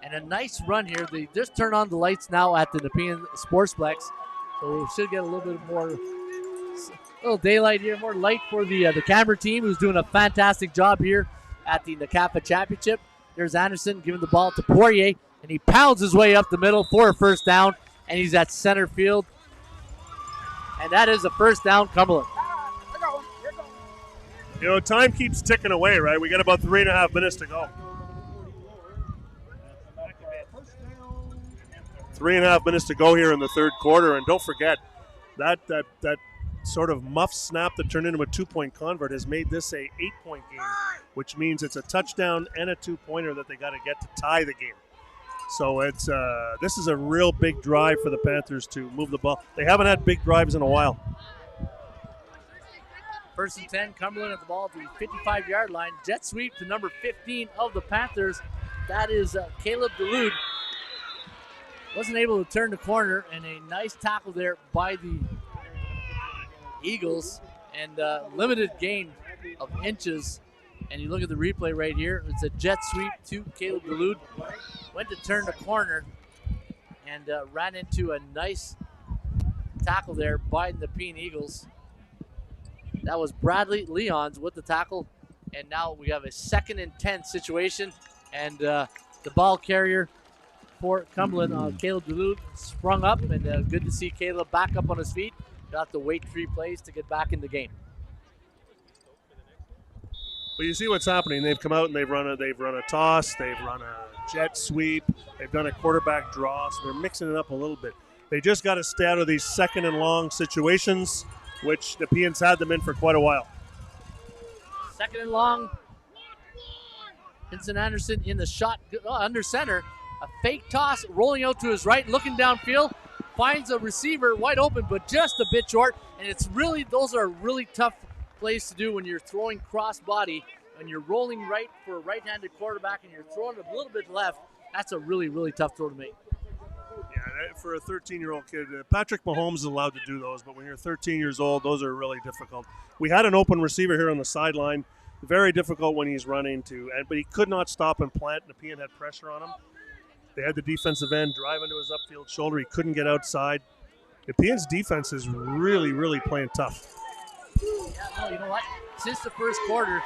A: And a nice run here. They just turned on the lights now at the Nepean Sportsplex. So we should get a little bit more little daylight here, more light for the camera team, who's doing a fantastic job here at the NCAFA Championship. There's Anderson giving the ball to Poirier, and he pounds his way up the middle for a first down, and he's at center field. And that is a first down, Cumberland.
B: Time keeps ticking away, right? We got about 3.5 minutes to go. 3.5 minutes to go here in the third quarter, and don't forget that sort of muff snap that turned into a 2-point convert has made this a 8-point game, which means it's a touchdown and a 2-pointer that they got to get to tie the game. So this is a real big drive for the Panthers to move the ball. They haven't had big drives in a while.
A: 1st and 10, Cumberland at the ball to the 55-yard line. Jet sweep to number 15 of the Panthers. That is Caleb Delude. Wasn't able to turn the corner, and a nice tackle there by the Eagles, and limited gain of inches. And you look at the replay right here, it's a jet sweep to Caleb Delude. Went to turn the corner and ran into a nice tackle there by the Nepean Eagles. That was Bradley Leons with the tackle, and now we have a 2nd and 10 situation, and the ball carrier for Cumberland, Caleb Delude, sprung up, and good to see Caleb back up on his feet. You'll have to wait 3 plays to get back in the game.
B: Well, you see what's happening. They've come out and they've run a toss, they've run a jet sweep, they've done a quarterback draw, so they're mixing it up a little bit. They just got to stay out of these 2nd and long situations, which the Nepeans had them in for quite a while.
A: 2nd and long. Vincent Anderson in the shot under center. A fake toss rolling out to his right, looking downfield. Finds a receiver wide open, but just a bit short. And those are really tough plays to do when you're throwing cross body, when you're rolling right for a right-handed quarterback and you're throwing a little bit left. That's a really, really tough throw to make.
B: Yeah, for a 13-year-old kid, Patrick Mahomes is allowed to do those, but when you're 13 years old, those are really difficult. We had an open receiver here on the sideline. Very difficult when he's running but he could not stop and plant. Nepean had pressure on him. They had the defensive end drive into his upfield shoulder. He couldn't get outside. Nepean's defense is really, really playing tough.
A: Yeah, no, you know what? Since the first quarter,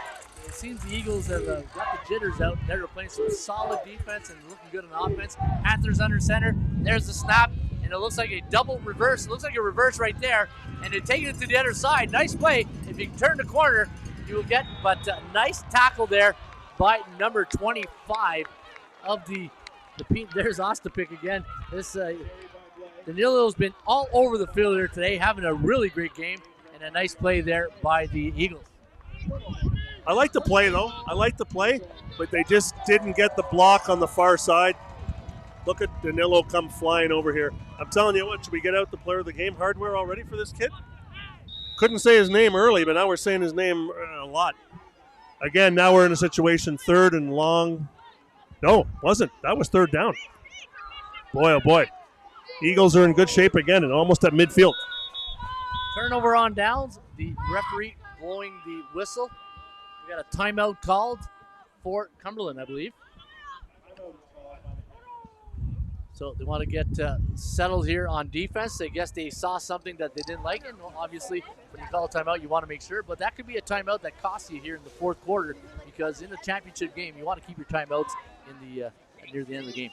A: it seems the Eagles have got the jitters out. They're playing some solid defense and looking good on offense. Panthers under center. There's the snap, and it looks like a double reverse. It looks like a reverse right there, and they're taking it to the other side. Nice play. If you can turn the corner, you will get, but nice tackle there by number 25 of the There's Ostapic again. Danilo's been all over the field here today, having a really great game, and a nice play there by the Eagles.
B: I like the play, though. But they just didn't get the block on the far side. Look at Danilo come flying over here. I'm telling you what, should we get out the player of the game hardware already for this kid? Couldn't say his name early, but now we're saying his name a lot. Again, now we're in a situation 3rd and long. No, wasn't. That was 3rd down. Boy, oh boy. Eagles are in good shape again and almost at midfield.
A: Turnover on downs. The referee blowing the whistle. We got a timeout called for Cumberland, I believe. So they want to get settled here on defense. I guess they saw something that they didn't like, and obviously when you call a timeout, you want to make sure. But that could be a timeout that costs you here in the fourth quarter, because in the championship game, you want to keep your timeouts in the near the end of the game.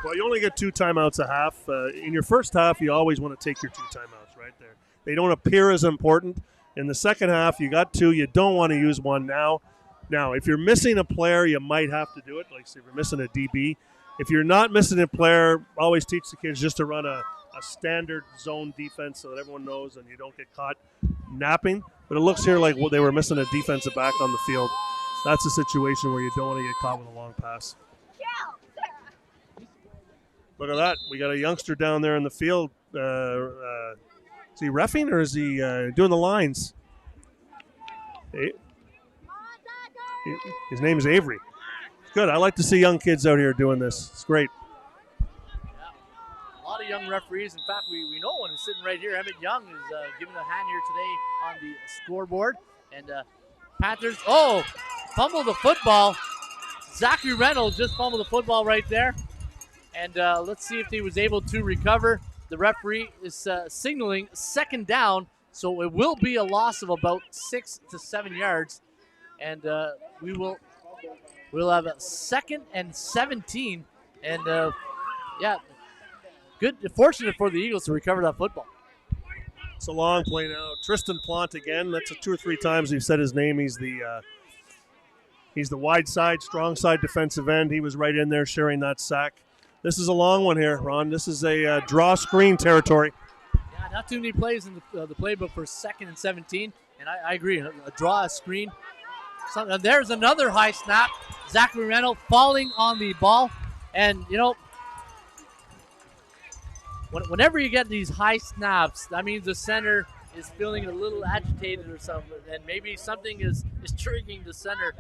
B: Well, you only get 2 timeouts a half. In your first half, you always want to take your 2 timeouts right there. They don't appear as important. In the second half, you got 2. You don't want to use 1 now. Now, if you're missing a player, you might have to do it. Like, say, if you're missing a DB. If you're not missing a player, always teach the kids just to run a standard zone defense so that everyone knows and you don't get caught napping. But it looks here like they were missing a defensive back on the field. That's a situation where you don't want to get caught with a long pass. Look at that. We got a youngster down there in the field. Is he reffing or is he doing the lines? His name is Avery. Good. I like to see young kids out here doing this. It's great.
A: Yeah. A lot of young referees. In fact, we know one is sitting right here. Emmett Young is giving a hand here today on the scoreboard. And Panthers, fumbled the football. Zachary Reynolds just fumbled the football right there. And let's see if he was able to recover. The referee is signaling second down, so it will be a loss of about 6 to 7 yards. And we'll have a 2nd and 17. And, fortunate for the Eagles to recover that football.
B: It's a long play now. Tristan Plant again. That's 2 or 3 times we've said his name. He's the wide side, strong side defensive end. He was right in there sharing that sack. This is a long one here, Ron. This is a draw screen territory.
A: Yeah, not too many plays in the playbook for 2nd and 17. And I agree. A draw, a screen. There's another high snap. Zachary Reynolds falling on the ball. And, whenever you get these high snaps, that means the center is feeling a little agitated or something. And maybe something is triggering the center.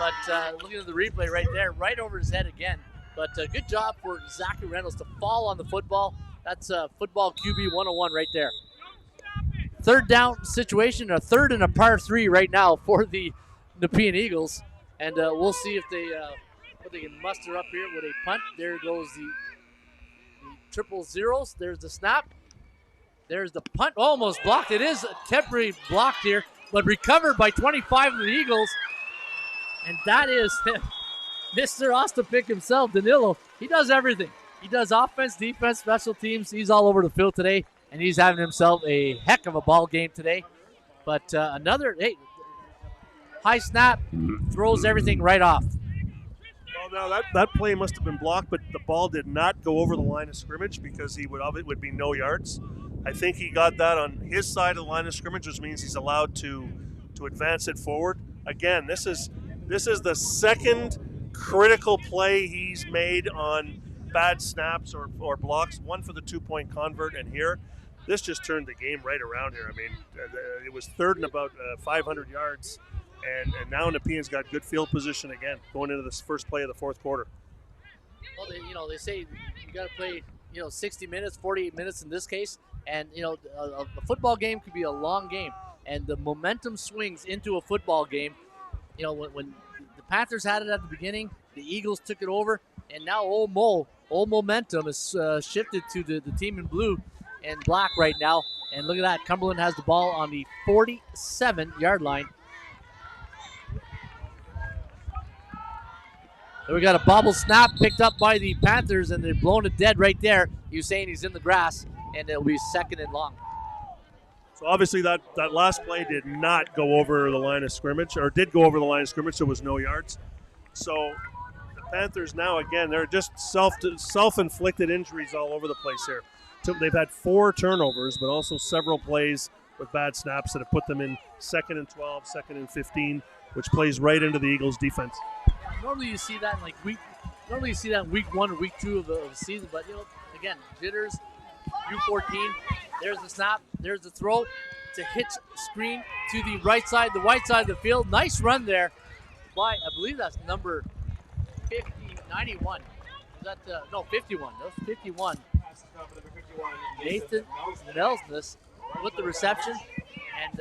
A: But looking at the replay right there, right over his head again. But good job for Zachary Reynolds to fall on the football. That's football QB 101 right there. Third down situation, a 3rd and a par 3 right now for the Nepean Eagles. And we'll see if what they can muster up here with a punt. There goes the triple zeros. There's the snap. There's the punt. Almost blocked. It is temporarily blocked here, but recovered by 25 of the Eagles. And that is Mr. Ostapic himself, Danilo. He does everything. He does offense, defense, special teams. He's all over the field today, and he's having himself a heck of a ball game today. But another high snap, throws everything right off.
B: Well, now that play must have been blocked, but the ball did not go over the line of scrimmage because it would be no yards. I think he got that on his side of the line of scrimmage, which means he's allowed to advance it forward. Again, this is the second critical play he's made on bad snaps or blocks, one for the 2-point convert, and here, this just turned the game right around here. I mean, it was 3rd and about 500 yards, and now Nepean's got good field position again going into this first play of the fourth quarter.
A: Well, they say you got to play, 60 minutes, 48 minutes in this case, and, a football game could be a long game, and the momentum swings into a football game. When the Panthers had it at the beginning, the Eagles took it over, and now old momentum is shifted to the team in blue and black right now. And look at that, Cumberland has the ball on the 47-yard line. So we got a bobble snap picked up by the Panthers, and they're blowing it dead right there. Usain, he's in the grass, and it'll be 2nd and long.
B: So obviously that last play did not go over the line of scrimmage, or did go over the line of scrimmage, so it was no yards. So the Panthers now, again, they're just self-inflicted injuries all over the place here. So they've had 4 turnovers, but also several plays with bad snaps that have put them in 2nd and 12, 2nd and 15, which plays right into the Eagles' defense.
A: Yeah, normally you see that in week 1 or week 2 of the season, but again, jitters, U14. There's the snap. There's the throw. It's a hitch screen to the right side, the white side of the field. Nice run there by, I believe that's number 91. Is that 51? That was 51. Nathan Nelsness with the reception, and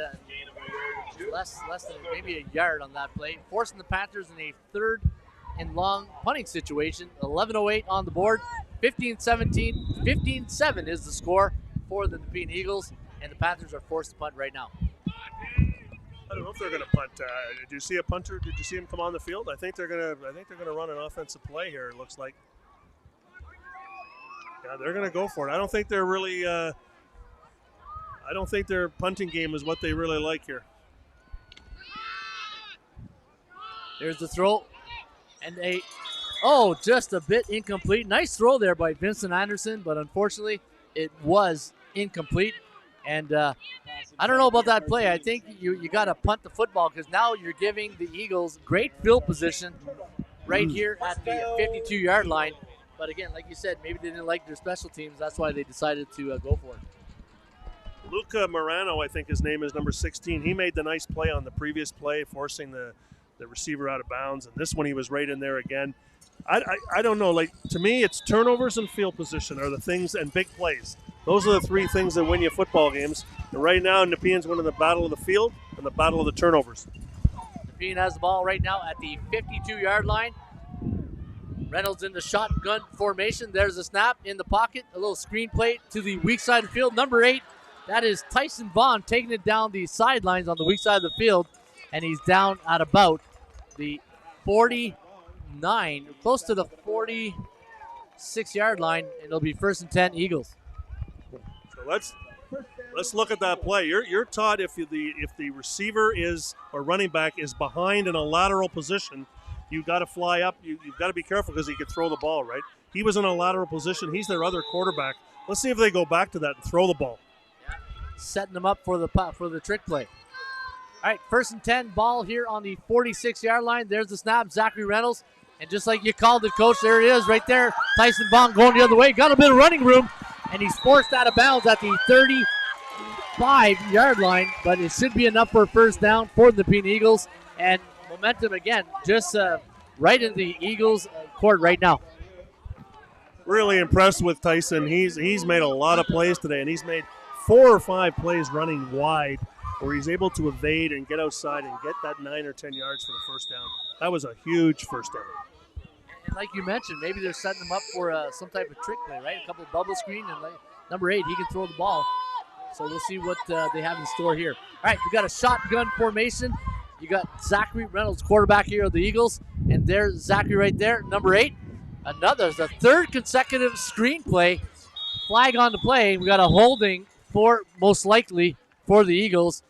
A: less than maybe a yard on that play, forcing the Panthers in a 3rd and long punting situation. 11:08 on the board. 15-17. 15-7 is the score for the Nepean Eagles, and the Panthers are forced to punt right now.
B: I don't know if they're going to punt. Did you see a punter? Did you see him come on the field? I think they're going to run an offensive play here. It looks like. Yeah, they're going to go for it. I don't think they're really. I don't think their punting game is what they really like here.
A: There's the throw, and just a bit incomplete. Nice throw there by Vincent Anderson, but unfortunately, it was incomplete. And I don't know about that play. I think you got to punt the football because now you're giving the Eagles great field position right here at the 52-yard line. But again, like you said, maybe they didn't like their special teams. That's why they decided to go for it.
B: Luca Morano, I think his name is number 16. He made the nice play on the previous play, forcing the receiver out of bounds. And this one, he was right in there again. I don't know. Like, to me, it's turnovers and field position are the things, and big plays. Those are the three things that win you football games. And right now, Nepean's winning the battle of the field and the battle of the turnovers.
A: Nepean has the ball right now at the 52-yard line. Reynolds in the shotgun formation. There's a snap in the pocket. A little screen play to the weak side of the field. Number 8, that is Tyson Vaughn taking it down the sidelines on the weak side of the field. And he's down at about the 49, close to the 46-yard line. And it'll be 1st and 10 Eagles.
B: So let's look at that play. You're taught if the receiver is or running back is behind in a lateral position, you've got to fly up. You've got to be careful because he could throw the ball, right? He was in a lateral position. He's their other quarterback. Let's see if they go back to that and throw the ball.
A: Yeah. Setting them up for the trick play. All right, 1st and 10, ball here on the 46-yard line. There's the snap, Zachary Reynolds. And just like you called it, Coach, there it is right there. Tyson Vaughn going the other way. Got a bit of running room, and he's forced out of bounds at the 35-yard line. But it should be enough for a 1st down for the Nepean Eagles. And momentum again, just right in the Eagles' court right now.
B: Really impressed with Tyson. He's made a lot of plays today, and he's made 4 or 5 plays running wide where he's able to evade and get outside and get that 9 or 10 yards for the 1st down. That was a huge 1st down.
A: And like you mentioned, maybe they're setting them up for some type of trick play, right? A couple of bubble screen, and number 8, he can throw the ball. So we'll see what they have in store here. All right, we got a shotgun formation. You got Zachary Reynolds, quarterback here of the Eagles, and there's Zachary right there, number 8. The 3rd consecutive screen play. Flag on the play. We got a holding for most likely for the Eagles.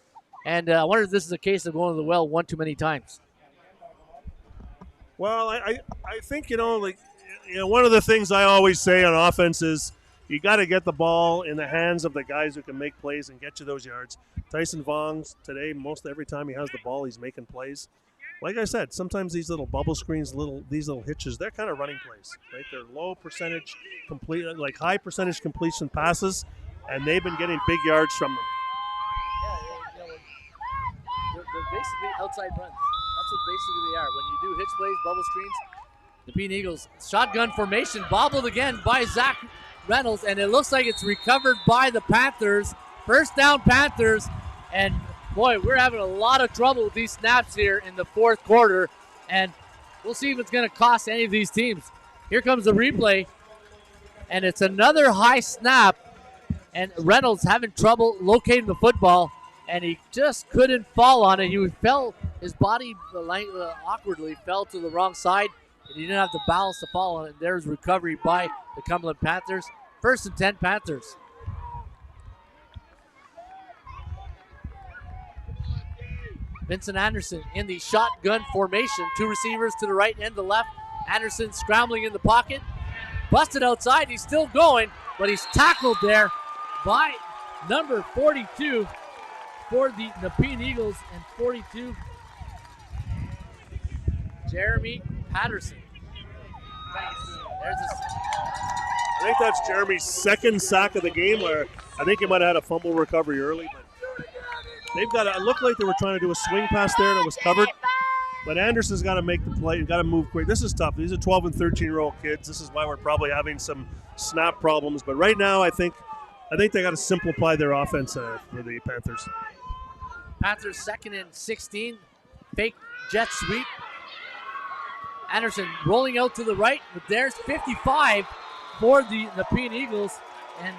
A: And I wonder if this is a case of going to the well one too many times.
B: Well, I think, one of the things I always say on offense is you got to get the ball in the hands of the guys who can make plays and get you those yards. Tyson Vaughn today, most every time he has the ball, he's making plays. Like I said, sometimes these little bubble screens, these little hitches, they're kind of running plays, right? They're low percentage high percentage completion passes, and they've been getting big yards from them.
A: They're basically outside runs. That's what basically they are. When you do hitch plays, bubble screens, the Nepean Eagles shotgun formation, bobbled again by Zach Reynolds, and it looks like it's recovered by the Panthers. 1st down Panthers, and boy, we're having a lot of trouble with these snaps here in the 4th quarter, and we'll see if it's going to cost any of these teams. Here comes the replay, and it's another high snap, and Reynolds having trouble locating the football, and he just couldn't fall on it. His body awkwardly fell to the wrong side, and he didn't have the balance to fall on it. There's recovery by the Cumberland Panthers. 1st and 10 Panthers. Vincent Anderson in the shotgun formation. 2 receivers to the right and the left. Anderson scrambling in the pocket. Busted outside. He's still going, but he's tackled there by number 42 for the Nepean Eagles, and 42, Jeremy Patterson.
B: I think that's Jeremy's 2nd sack of the game, or I think he might have had a fumble recovery early, but it looked like they were trying to do a swing pass there and it was covered. But Anderson's got to make the play and got to move quick. This is tough. These are 12 and 13-year-old kids. This is why we're probably having some snap problems. But right now, I think they got to simplify their offense for the Panthers.
A: Panthers 2nd and 16. Fake jet sweep. Anderson rolling out to the right, but there's 55 for the Nepean Eagles. And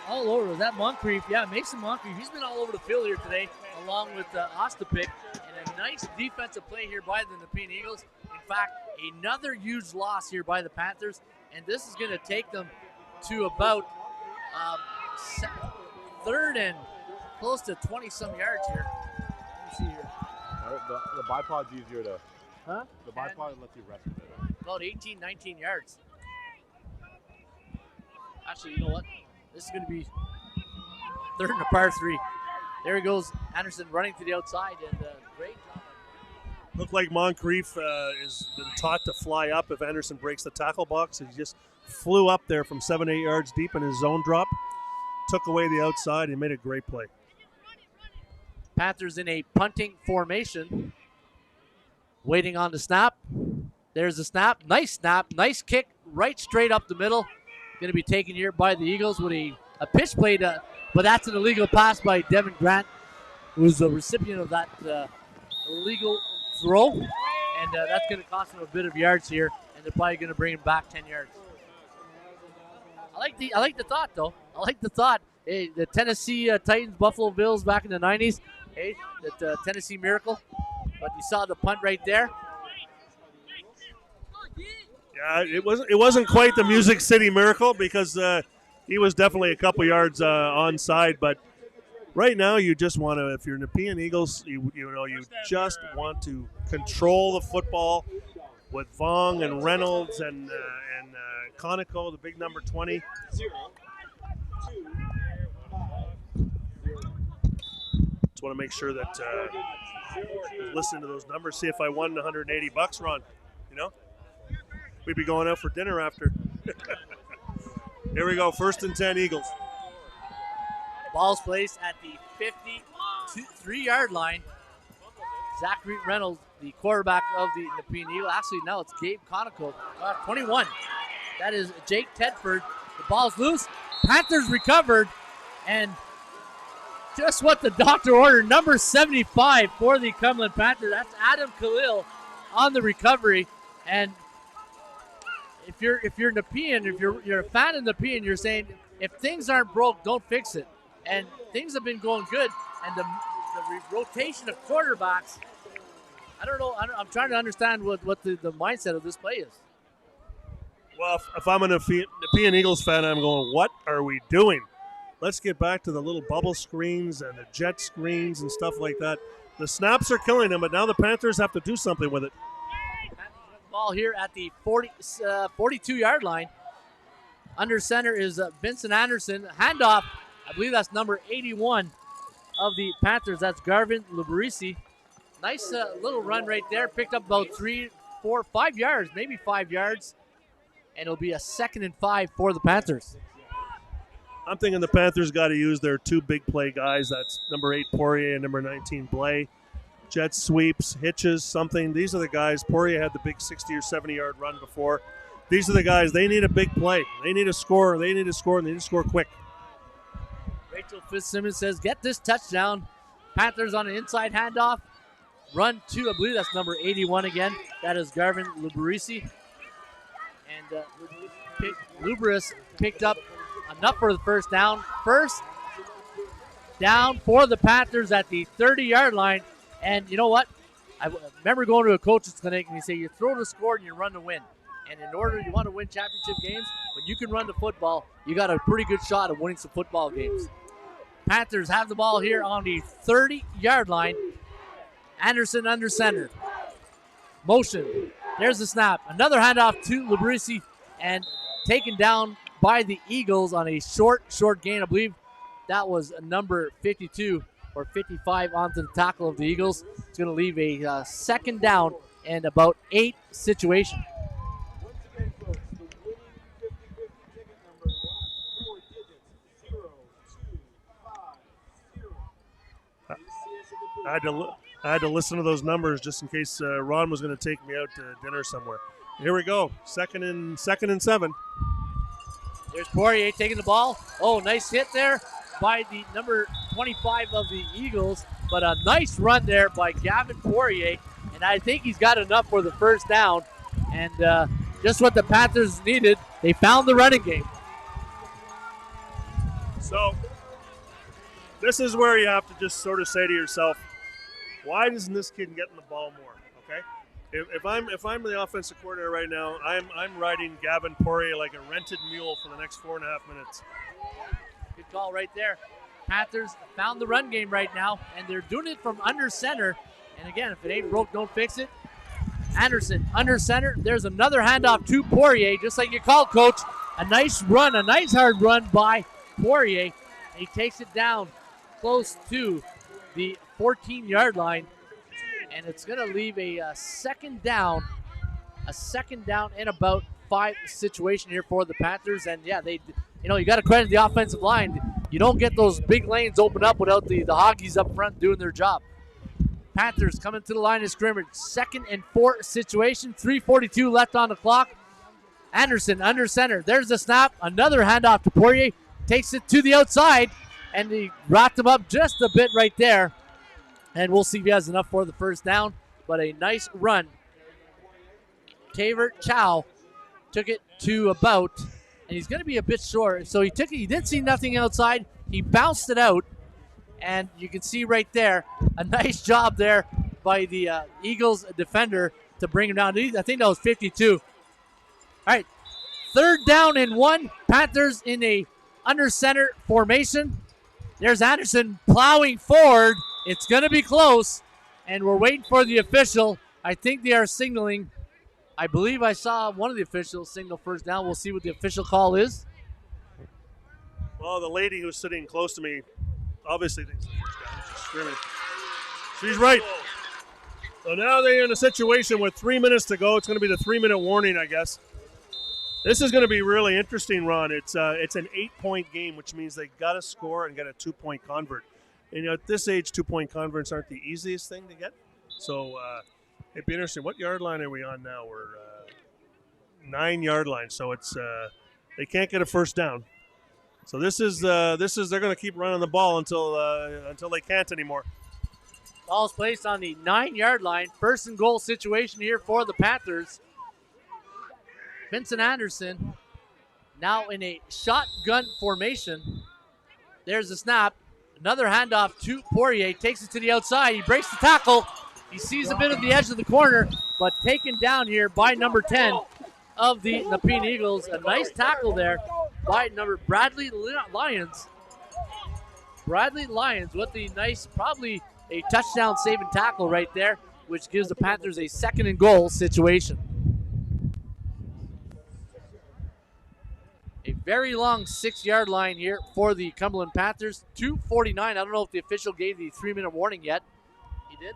A: all over. Is that Moncrief? Yeah, Mason Moncrief. He's been all over the field here today, along with Ostapik. And a nice defensive play here by the Nepean Eagles. In fact, another huge loss here by the Panthers. And this is going to take them to about third and close to 20-some yards here. Let me see here.
D: The bipod's easier to...
A: Huh?
D: The bipod lets you rest with it.
A: About 18, 19 yards. Actually, you know what? This is going to be third and a par 3. There he goes, Anderson running to the outside, and great job.
B: Looked like Moncrief has been taught to fly up if Anderson breaks the tackle box. He just flew up there from 7-8 yards deep in his zone drop, took away the outside, and made a great play.
A: Panthers in a punting formation, waiting on the snap. There's the snap, nice kick, right straight up the middle. Going to be taken here by the Eagles with a pitch play, but that's an illegal pass by Devin Grant, who was the recipient of that illegal throw, and that's going to cost him a bit of yards here, and they're probably going to bring him back 10 yards. I like the thought, though. I like the thought. Hey, the Tennessee Titans, Buffalo Bills back in the 90s. Hey, that Tennessee Miracle. But you saw the punt right there.
B: Yeah, it wasn't quite the Music City Miracle because he was definitely a couple yards onside. But right now, you just want to, if you're Nepean Eagles, you just want to control the football with Vong and Reynolds and Conoco, the big number 20. Just want to make sure that listen to those numbers. See if I won $180, Ron. You know. We'd be going out for dinner after. Here we go, 1st and 10 Eagles.
A: Ball's placed at the 53-yard line. Zachary Reynolds, the quarterback of the Nepean Eagles. Actually, now it's Gabe Conoco, 21. That is Jake Tedford. The ball's loose. Panthers recovered. And just what the doctor ordered, number 75 for the Cumberland Panthers. That's Adam Khalil on the recovery. And if you're Nepean, if you're a fan of Nepean, you're saying if things aren't broke, don't fix it. And things have been going good, and the rotation of quarterbacks, I don't know. I'm trying to understand what the mindset of this play is.
B: Well, if I'm a Nepean Eagles fan, I'm going, what are we doing? Let's get back to the little bubble screens and the jet screens and stuff like that. The snaps are killing them, but now the Panthers have to do something with it.
A: Ball here at the 42-yard line. Under center is Vincent Anderson. Handoff, I believe that's number 81 of the Panthers. That's Garvin Lubarisi. Nice little run right there. Picked up about 3, 4, 5 yards, maybe 5 yards. And it'll be a 2nd and 5 for the Panthers.
B: I'm thinking the Panthers got to use their 2 big play guys. That's number 8 Poirier and number 19 Blais. Jet sweeps, hitches, something. These are the guys. Poirier had the big 60 or 70-yard run before. These are the guys. They need a big play. They need a score. They need to score, and they need to score quick.
A: Rachel Fitzsimmons says, get this touchdown. Panthers on an inside handoff. Run 2, I believe that's number 81 again. That is Garvin Lubarisi. And Lubaris picked up enough for the first down. First down for the Panthers at the 30-yard line. And you know what? I remember going to a coach's clinic and he said, you throw to score and you run to win. And in order you want to win championship games, when you can run the football, you got a pretty good shot of winning some football games. Panthers have the ball here on the 30-yard line. Anderson under center. Motion. There's the snap. Another handoff to Lubarisi and taken down by the Eagles on a short gain. I believe that was number 52 or 55 onto the tackle of the Eagles. It's going to leave a 2nd down and about 8 situation.
B: I had to listen to those numbers just in case Ron was going to take me out to dinner somewhere. Here we go, second and 7.
A: There's Poirier taking the ball. Oh, nice hit there by the number 25 of the Eagles, but a nice run there by Gavin Poirier, and and I think he's got enough for the first down. And just what the Panthers needed, they found the running game.
B: So this is where you have to just sort of say to yourself, why doesn't this kid get in the ball more? Okay, if I'm the offensive coordinator right now, I'm riding Gavin Poirier like a rented mule for the next 4.5 minutes.
A: Good call right there. Panthers found the run game right now, and they're doing it from under center. And again, if it ain't broke, don't fix it. Anderson under center. There's another handoff to Poirier, just like you called, Coach. A nice run, a nice hard run by Poirier. He takes it down close to the 14-yard line, and it's going to leave a second down and about 5 situation here for the Panthers. And yeah, you got to credit the offensive line. You don't get those big lanes open up without the Hoggies up front doing their job. Panthers coming to the line of scrimmage. 2nd and 4 situation. 3:42 left on the clock. Anderson under center. There's the snap. Another handoff to Poirier. Takes it to the outside, and he wrapped him up just a bit right there. And we'll see if he has enough for the first down. But a nice run. Taver Chow took it to about, and he's going to be a bit short. So he did see nothing outside. He bounced it out, and you can see right there, a nice job there by the Eagles defender to bring him down. I think that was 52. All right, 3rd down and 1. Panthers in a under center formation. There's Anderson plowing forward. It's going to be close, and we're waiting for the official. I think they are signaling. I believe I saw one of the officials signal first down. We'll see what the official call is.
B: Well, the lady who's sitting close to me obviously thinks the first down. She's screaming. She's right. So now they're in a situation with 3 minutes to go. It's going to be the 3-minute warning, I guess. This is going to be really interesting, Ron. It's an 8-point game, which means they got to score and get a 2-point convert. And at this age, 2-point converts aren't the easiest thing to get. So it'd be interesting. What yard line are we on now? We're 9-yard line. So it's they can't get a first down. So this is they're going to keep running the ball until they can't anymore.
A: Ball's placed on the 9-yard line. 1st and goal situation here for the Panthers. Vincent Anderson now in a shotgun formation. There's the snap. Another handoff to Poirier. Takes it to the outside. He breaks the tackle. He sees a bit of the edge of the corner, but taken down here by number 10 of the Nepean Eagles. A nice tackle there by number Bradley Lyons. Bradley Lyons with the nice, probably a touchdown saving tackle right there, which gives the Panthers a 2nd and goal situation. A very long 6-yard line here for the Cumberland Panthers. 2:49. I don't know if the official gave the 3-minute warning yet. He did.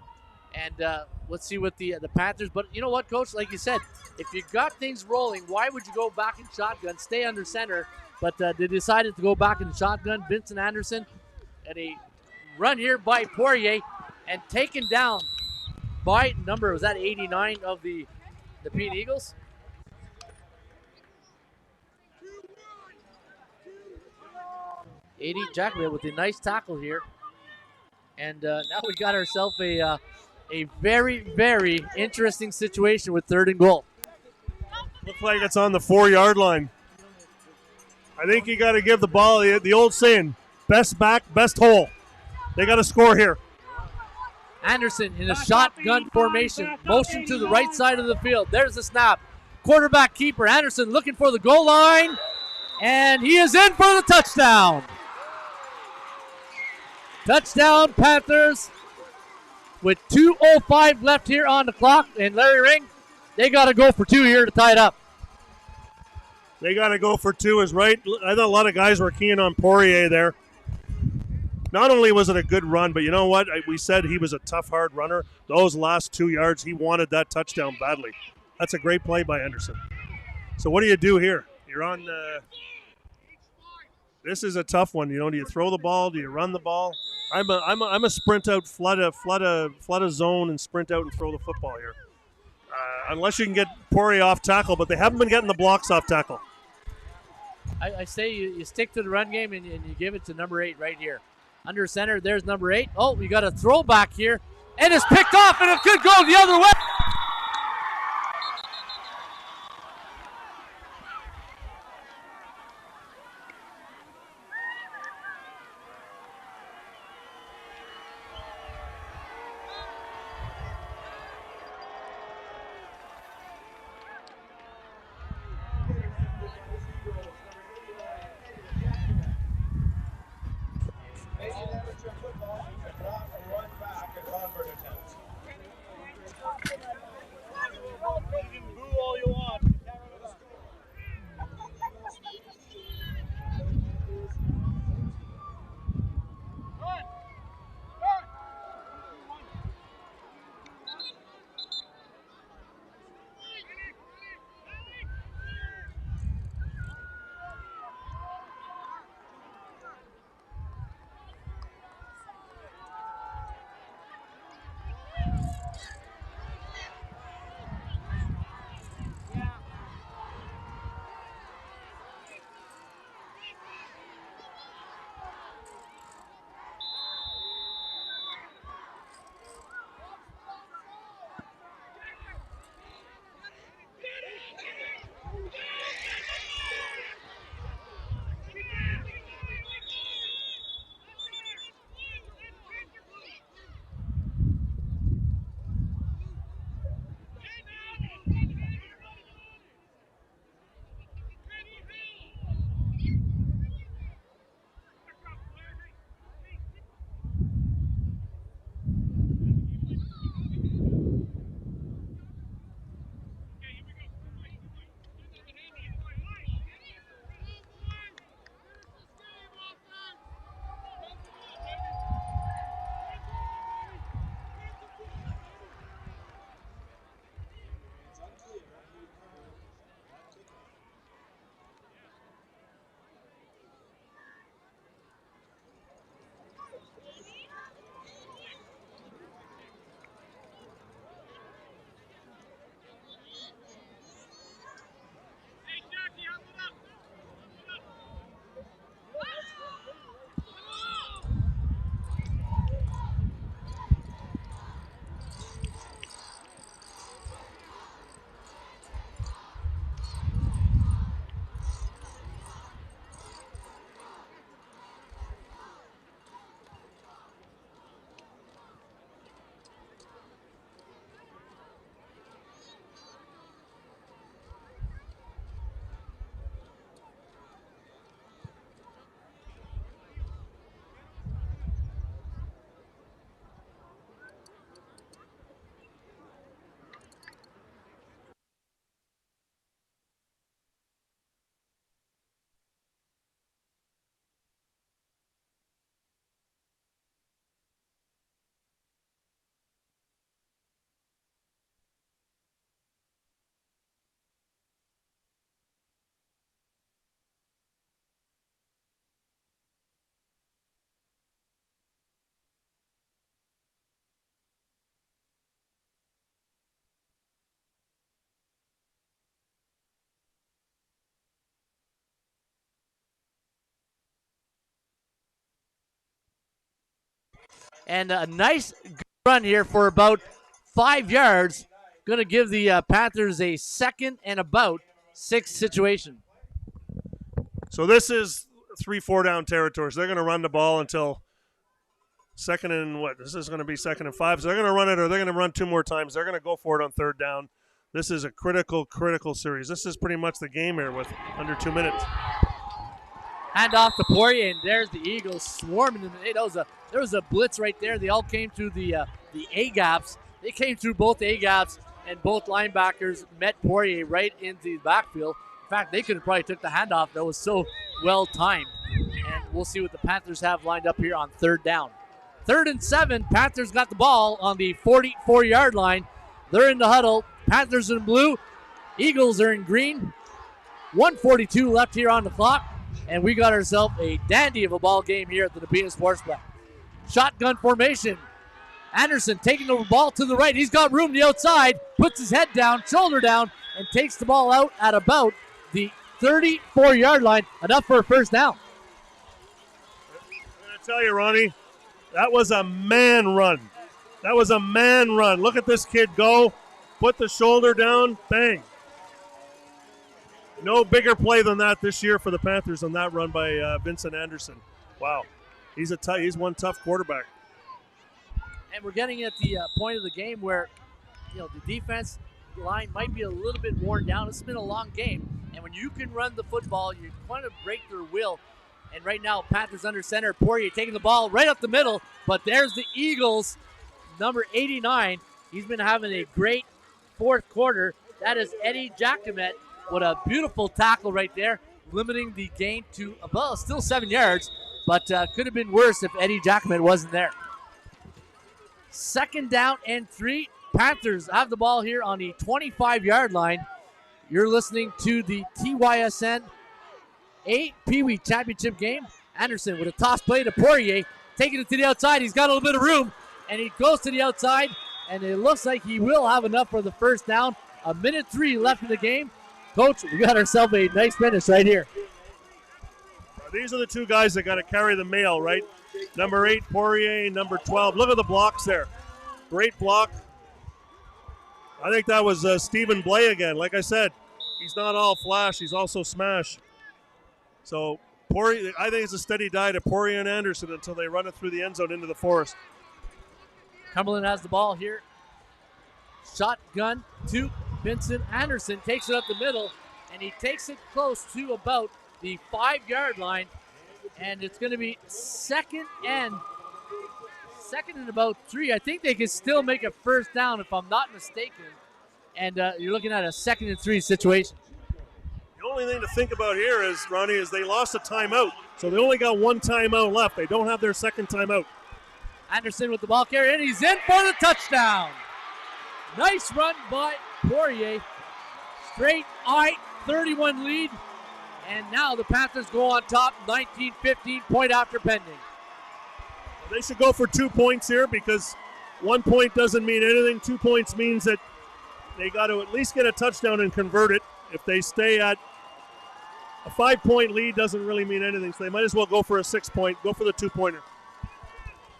A: And let's see what the Panthers. But you know what, Coach? Like you said, if you got things rolling, why would you go back in shotgun, stay under center? But they decided to go back in shotgun. Vincent Anderson and a run here by Poirier and taken down by number, was that 89 of the Nepean Eagles? Jackman with a nice tackle here. And now we got ourselves a very, very interesting situation with 3rd and goal.
B: Looks like it's on the 4-yard line. I think you got to give the ball the old saying, best back, best hole. They got to score here.
A: Anderson in a shotgun formation. Motion to the right side of the field. There's the snap. Quarterback keeper Anderson looking for the goal line. And he is in for the touchdown. Touchdown, Panthers. With 2:05 left here on the clock. And Larry Ring, they got to go for 2 here to tie it up.
B: They got to go for 2 is right. I thought a lot of guys were keying on Poirier there. Not only was it a good run, but you know what? We said he was a tough, hard runner. Those last 2 yards, he wanted that touchdown badly. That's a great play by Anderson. So what do you do here? You're on this is a tough one. You know, do you throw the ball? Do you run the ball? I'm a sprint out, flood a zone and sprint out and throw the football here. Unless you can get Poirier off tackle, but they haven't been getting the blocks off tackle.
A: I say you stick to the run game and you give it to number 8 right here. Under center, there's number 8. Oh, we got a throwback here. And it's picked off, and it could go the other way. And a nice run here for about 5 yards. Going to give the Panthers a 2nd and about 6 situation.
B: So this is 3-4 down territory. So they're going to run the ball until second and what? This is going to be 2nd and 5. So they're going to run it, or they're going to run 2 more times. They're going to go for it on 3rd down. This is a critical series. This is pretty much the game here with under 2 minutes.
A: Hand off to Poirier, and there's the Eagles swarming in. There was a blitz right there. They all came through the A-gaps. They came through both A-gaps, and both linebackers met Poirier right into the backfield. In fact, they could have probably took the handoff. That was so well timed. And we'll see what the Panthers have lined up here on 3rd down. 3rd and 7. Panthers got the ball on the 44-yard line. They're in the huddle. Panthers in blue. Eagles are in green. 1:42 left here on the clock. And we got ourselves a dandy of a ball game here at the Nepean Sportsplex. Shotgun formation. Anderson taking the ball to the right. He's got room to the outside. Puts his head down, shoulder down, and takes the ball out at about the 34-yard line. Enough for a 1st down.
B: I'm going to tell you, Ronnie, that was a man run. That was a man run. Look at this kid go. Put the shoulder down. Bang. No bigger play than that this year for the Panthers on that run by Vincent Anderson. Wow. He's one tough quarterback.
A: And we're getting at the point of the game where, the defense line might be a little bit worn down. It's been a long game. And when you can run the football, you kind of break their will. And right now, Panthers under center. Poirier taking the ball right up the middle. But there's the Eagles, number 89. He's been having a great 4th quarter. That is Eddie Jacomet. What a beautiful tackle right there, limiting the gain to, well, still 7 yards, but could have been worse if Eddie Jacomet wasn't there. 2nd down and 3. Panthers have the ball here on the 25-yard line. You're listening to the TYSN PEEWEE Championship game. Anderson with a toss play to Poirier, taking it to the outside. He's got a little bit of room, and he goes to the outside, and it looks like he will have enough for the 1st down. 1:03 left in the game. Coach, we got ourselves a nice finish right here.
B: These are the 2 guys that got to carry the mail, right? Number 8, Poirier, number 12. Look at the blocks there. Great block. I think that was Stephen Blay again. Like I said, he's not all flash. He's also smash. So Poirier, I think it's a steady diet to Poirier and Anderson until they run it through the end zone into the forest.
A: Cumberland has the ball here. Shotgun to Vincent Anderson, takes it up the middle, and he takes it close to about the 5-yard line, and it's going to be second and about 3. I think they can still make a 1st down if I'm not mistaken, and you're looking at a 2nd and 3 situation.
B: The only thing to think about here is, Ronnie, is they lost a timeout, so they only got 1 timeout left. They don't have their 2nd timeout.
A: Anderson with the ball carrier, and he's in for the touchdown. Nice run by Poirier. Straight I-31 lead. And now the Panthers go on top, 19-15, point after pending.
B: They should go for 2 points here because 1 point doesn't mean anything. 2 points means that they got to at least get a touchdown and convert it. If they stay at a 5-point lead, doesn't really mean anything. So they might as well go for a 6-point, go for the 2-pointer.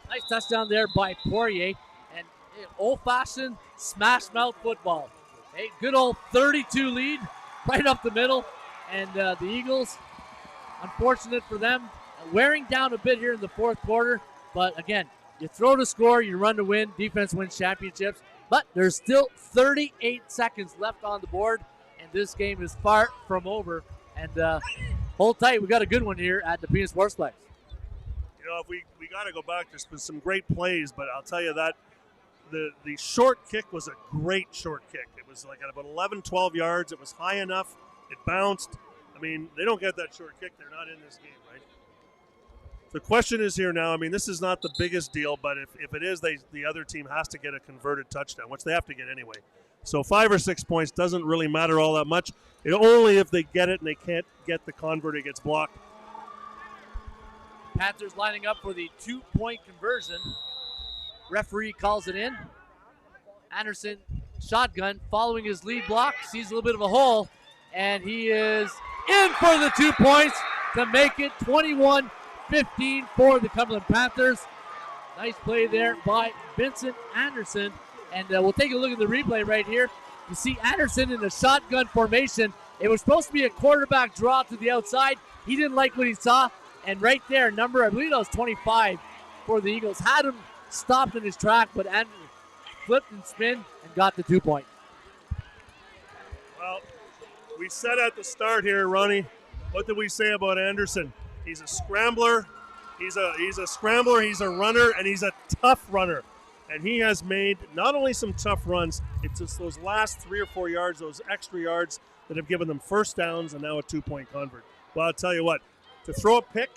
A: Nice touchdown there by Poirier. And old-fashioned smash-mouth football. A good old 32 lead right up the middle. And the Eagles, unfortunate for them, wearing down a bit here in the 4th quarter. But again, you throw to score, you run to win. Defense wins championships. But there's still 38 seconds left on the board. And this game is far from over. And hold tight. We got a good one here at the Nepean Sportsplex.
B: You know, if we got to go back. There's been some great plays, but I'll tell you that the short kick was a great short kick. It was like at about 11, 12 yards. It was high enough. It bounced. I mean, they don't get that short kick. They're not in this game, right? The question is here now. I mean, this is not the biggest deal, but if it is, the other team has to get a converted touchdown, which they have to get anyway. So 5 or 6 points doesn't really matter all that much. Only if they get it and they can't get the convert, it gets blocked.
A: Panthers lining up for the 2-point conversion. Referee calls it in. Anderson, shotgun, following his lead block, sees a little bit of a hole, and he is in for the 2 points to make it 21-15 for the Cumberland Panthers. Nice play there by Vincent Anderson. And we'll take a look at the replay right here. You see Anderson in a shotgun formation. It was supposed to be a quarterback draw to the outside. He didn't like what he saw. And right there, I believe that was 25 for the Eagles, had him stopped in his track, but Anderson flipped and spin and got the 2 point.
B: Well, we said at the start here, Ronnie, what did we say about Anderson? He's a scrambler. He's a scrambler. He's a runner, and he's a tough runner. And he has made not only some tough runs, it's just those last 3 or 4 yards, those extra yards that have given them first downs and now a 2-point convert. Well, I'll tell you what, to throw a pick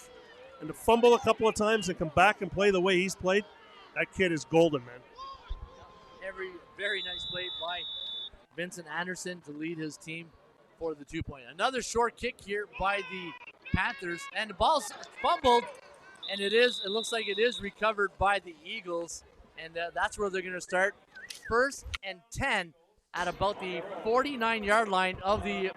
B: and to fumble a couple of times and come back and play the way he's played, that kid is golden, man.
A: Very nice play by Vincent Anderson to lead his team for the 2 point. Another short kick here by the Panthers, and the ball's fumbled, and it looks like it is recovered by the Eagles, and that's where they're going to start. 1st and 10 at about the 49-yard line of the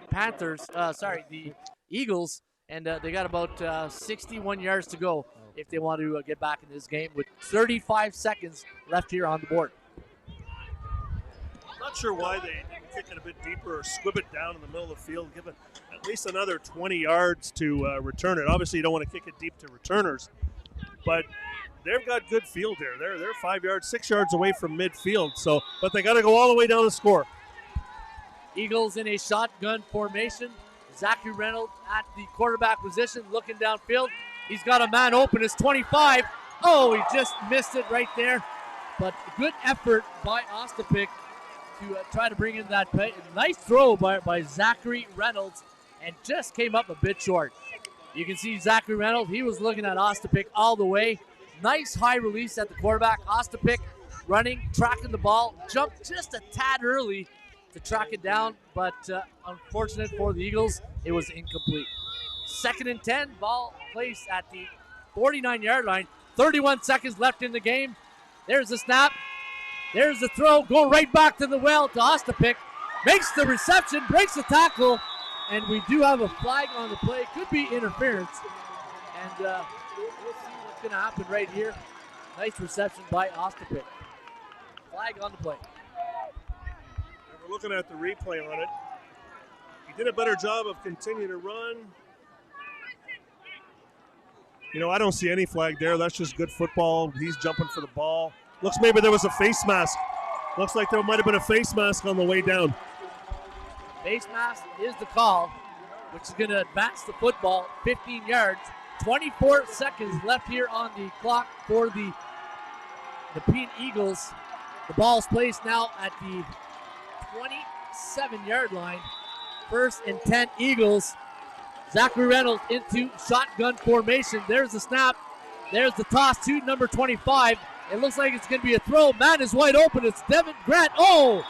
A: the Eagles, and they got about 61 yards to go if they want to get back in this game with 35 seconds left here on the board.
B: Not sure why they didn't kick it a bit deeper or squib it down in the middle of the field, give it at least another 20 yards to return it. Obviously, you don't want to kick it deep to returners, but they've got good field there. They're 5 yards, 6 yards away from midfield, but they got to go all the way down to score.
A: Eagles in a shotgun formation. Zachary Reynolds at the quarterback position, looking downfield. He's got a man open. It's 25. Oh, he just missed it right there. But good effort by Ostapik to try to bring in that play. Nice throw by Zachary Reynolds, and just came up a bit short. You can see Zachary Reynolds, he was looking at Ostapik all the way. Nice high release at the quarterback. Ostapik running, tracking the ball, jumped just a tad early to track it down, but unfortunate for the Eagles, it was incomplete. 2nd and 10, ball placed at the 49-yard line. 31 seconds left in the game. There's the snap. There's the throw, going right back to the well to Ostapik. Makes the reception, breaks the tackle, and we do have a flag on the play. Could be interference, and we'll see what's going to happen right here. Nice reception by Ostapik. Flag on the play.
B: And we're looking at the replay on it. He did a better job of continuing to run. I don't see any flag there. That's just good football. He's jumping for the ball. Looks maybe there was a face mask. Looks like there might have been a face mask on the way down.
A: Face mask is the call, which is going to advance the football 15 yards. 24 seconds left here on the clock for the Nepean Eagles. The ball is placed now at the 27-yard line. 1st and 10 Eagles. Zachary Reynolds into shotgun formation. There's the snap. There's the toss to number 25. It looks like it's going to be a throw. Man is wide open. It's Devin Grant. Oh,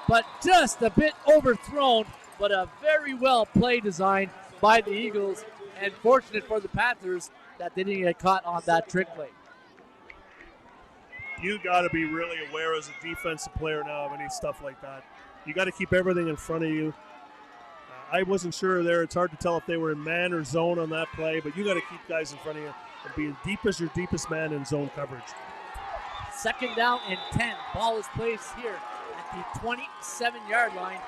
A: but just a bit overthrown, but a very well play design by the Eagles, and fortunate for the Panthers that they didn't get caught on that trick play.
B: You got to be really aware as a defensive player now of any stuff like that. You got to keep everything in front of you. I wasn't sure there. It's hard to tell if they were in man or zone on that play, but you got to keep guys in front of you and be as deep as your deepest man in zone coverage.
A: 2nd down and 10. Ball is placed here at the 27-yard line.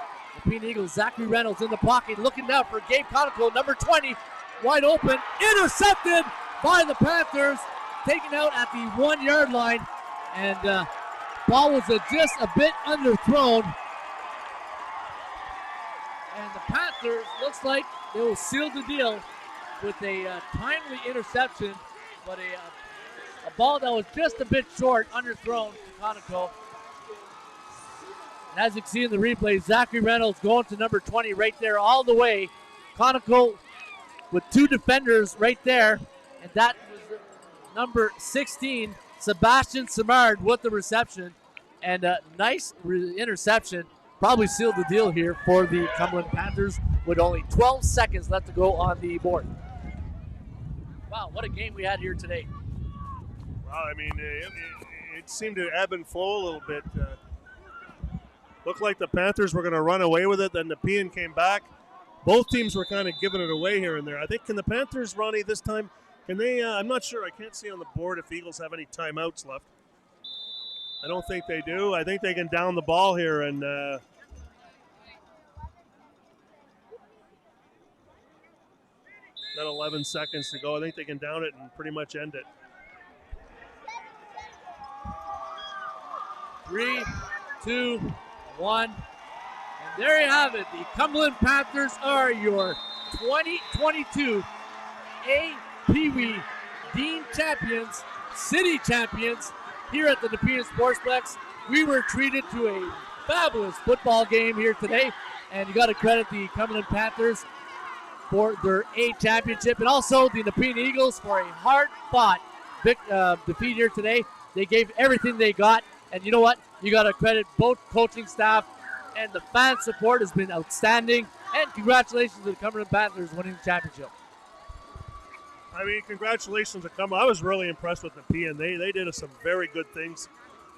A: The Nepean Eagles, Zachary Reynolds in the pocket, looking down for Gabe Conoco, number 20, wide open, intercepted by the Panthers, taken out at the 1-yard line, and ball was just a bit underthrown. And the Panthers, looks like they will seal the deal with a timely interception, but a ball that was just a bit short, underthrown to Conoco. And as you can see in the replay, Zachary Reynolds going to number 20 right there all the way. Conoco with 2 defenders right there. And that was number 16, Sebastian Simard with the reception. And a nice interception. Probably sealed the deal here for the Cumberland Panthers with only 12 seconds left to go on the board. Wow, what a game we had here today.
B: Well, I mean, it seemed to ebb and flow a little bit. Looked like the Panthers were going to run away with it. Then Nepean came back. Both teams were kind of giving it away here and there. I think, can the Panthers, Ronnie, this time Can they? I'm not sure. I can't see on the board if Eagles have any timeouts left. I don't think they do. I think they can down the ball here and. Got 11 seconds to go. I think they can down it and pretty much end it.
A: 3, 2, 1. And there you have it. The Cumberland Panthers are your 2022 PEEWEE Dean Champions, City Champions here at the Nepean Sportsplex. We were treated to a fabulous football game here today, and you got to credit the Cumberland Panthers for their A championship, and also the Nepean Eagles for a hard-fought defeat here today. They gave everything they got, and you know what? You got to credit both coaching staff, and the fan support has been outstanding. And congratulations to the Cumberland Panthers winning the championship.
B: I mean, congratulations to Cumberland. I was really impressed with Nepean. They did some very good things.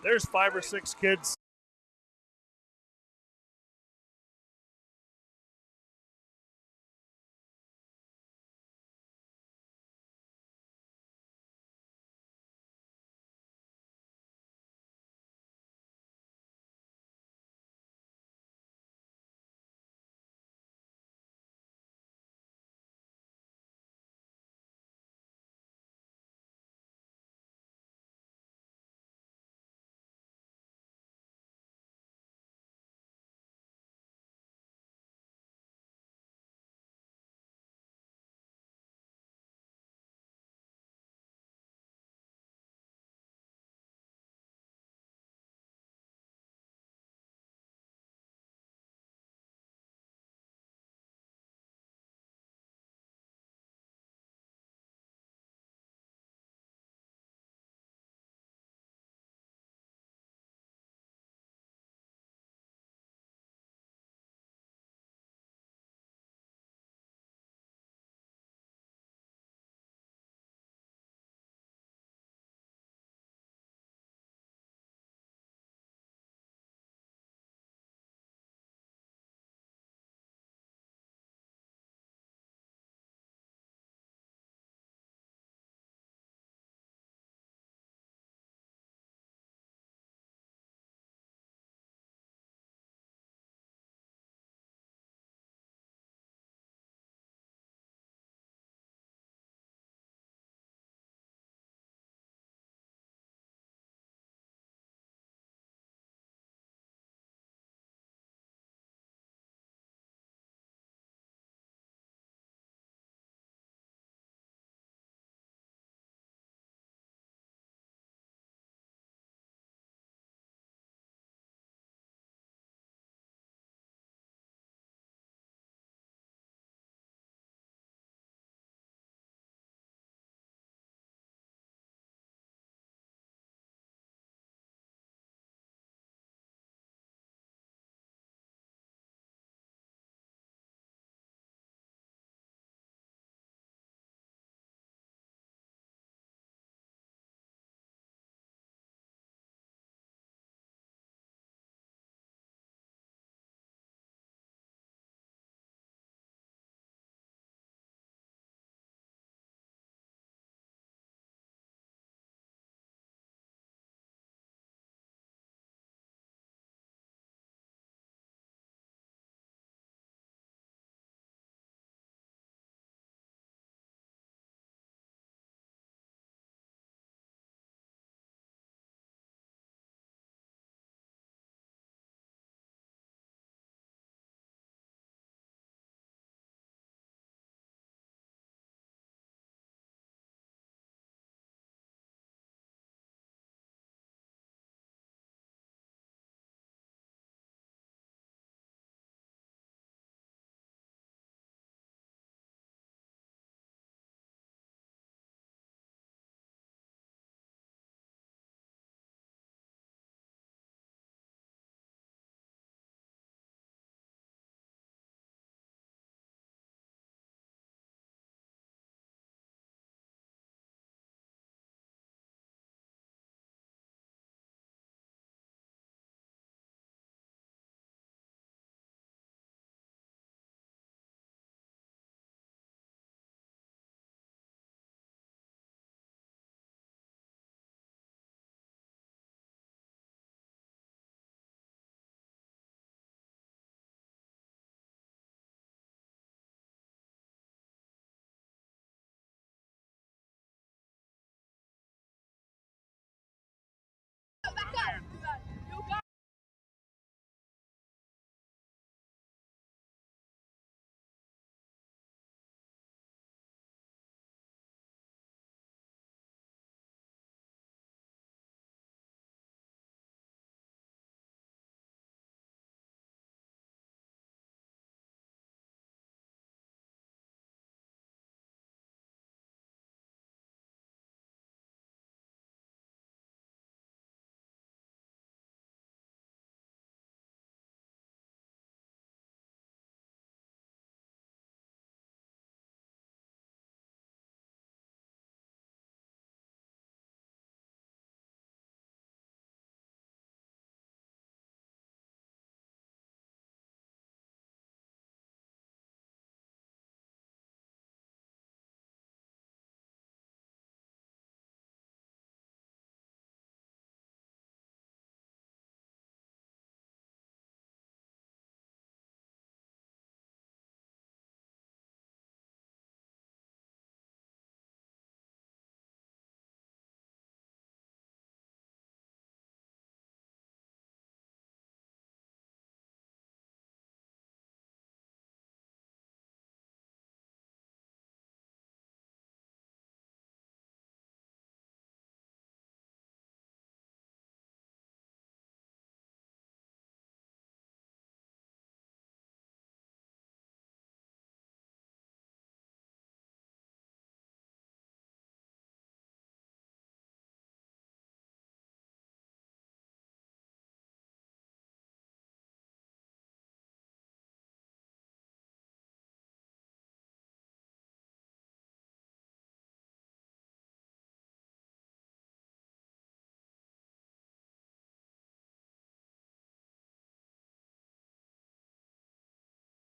B: There's 5 or 6 kids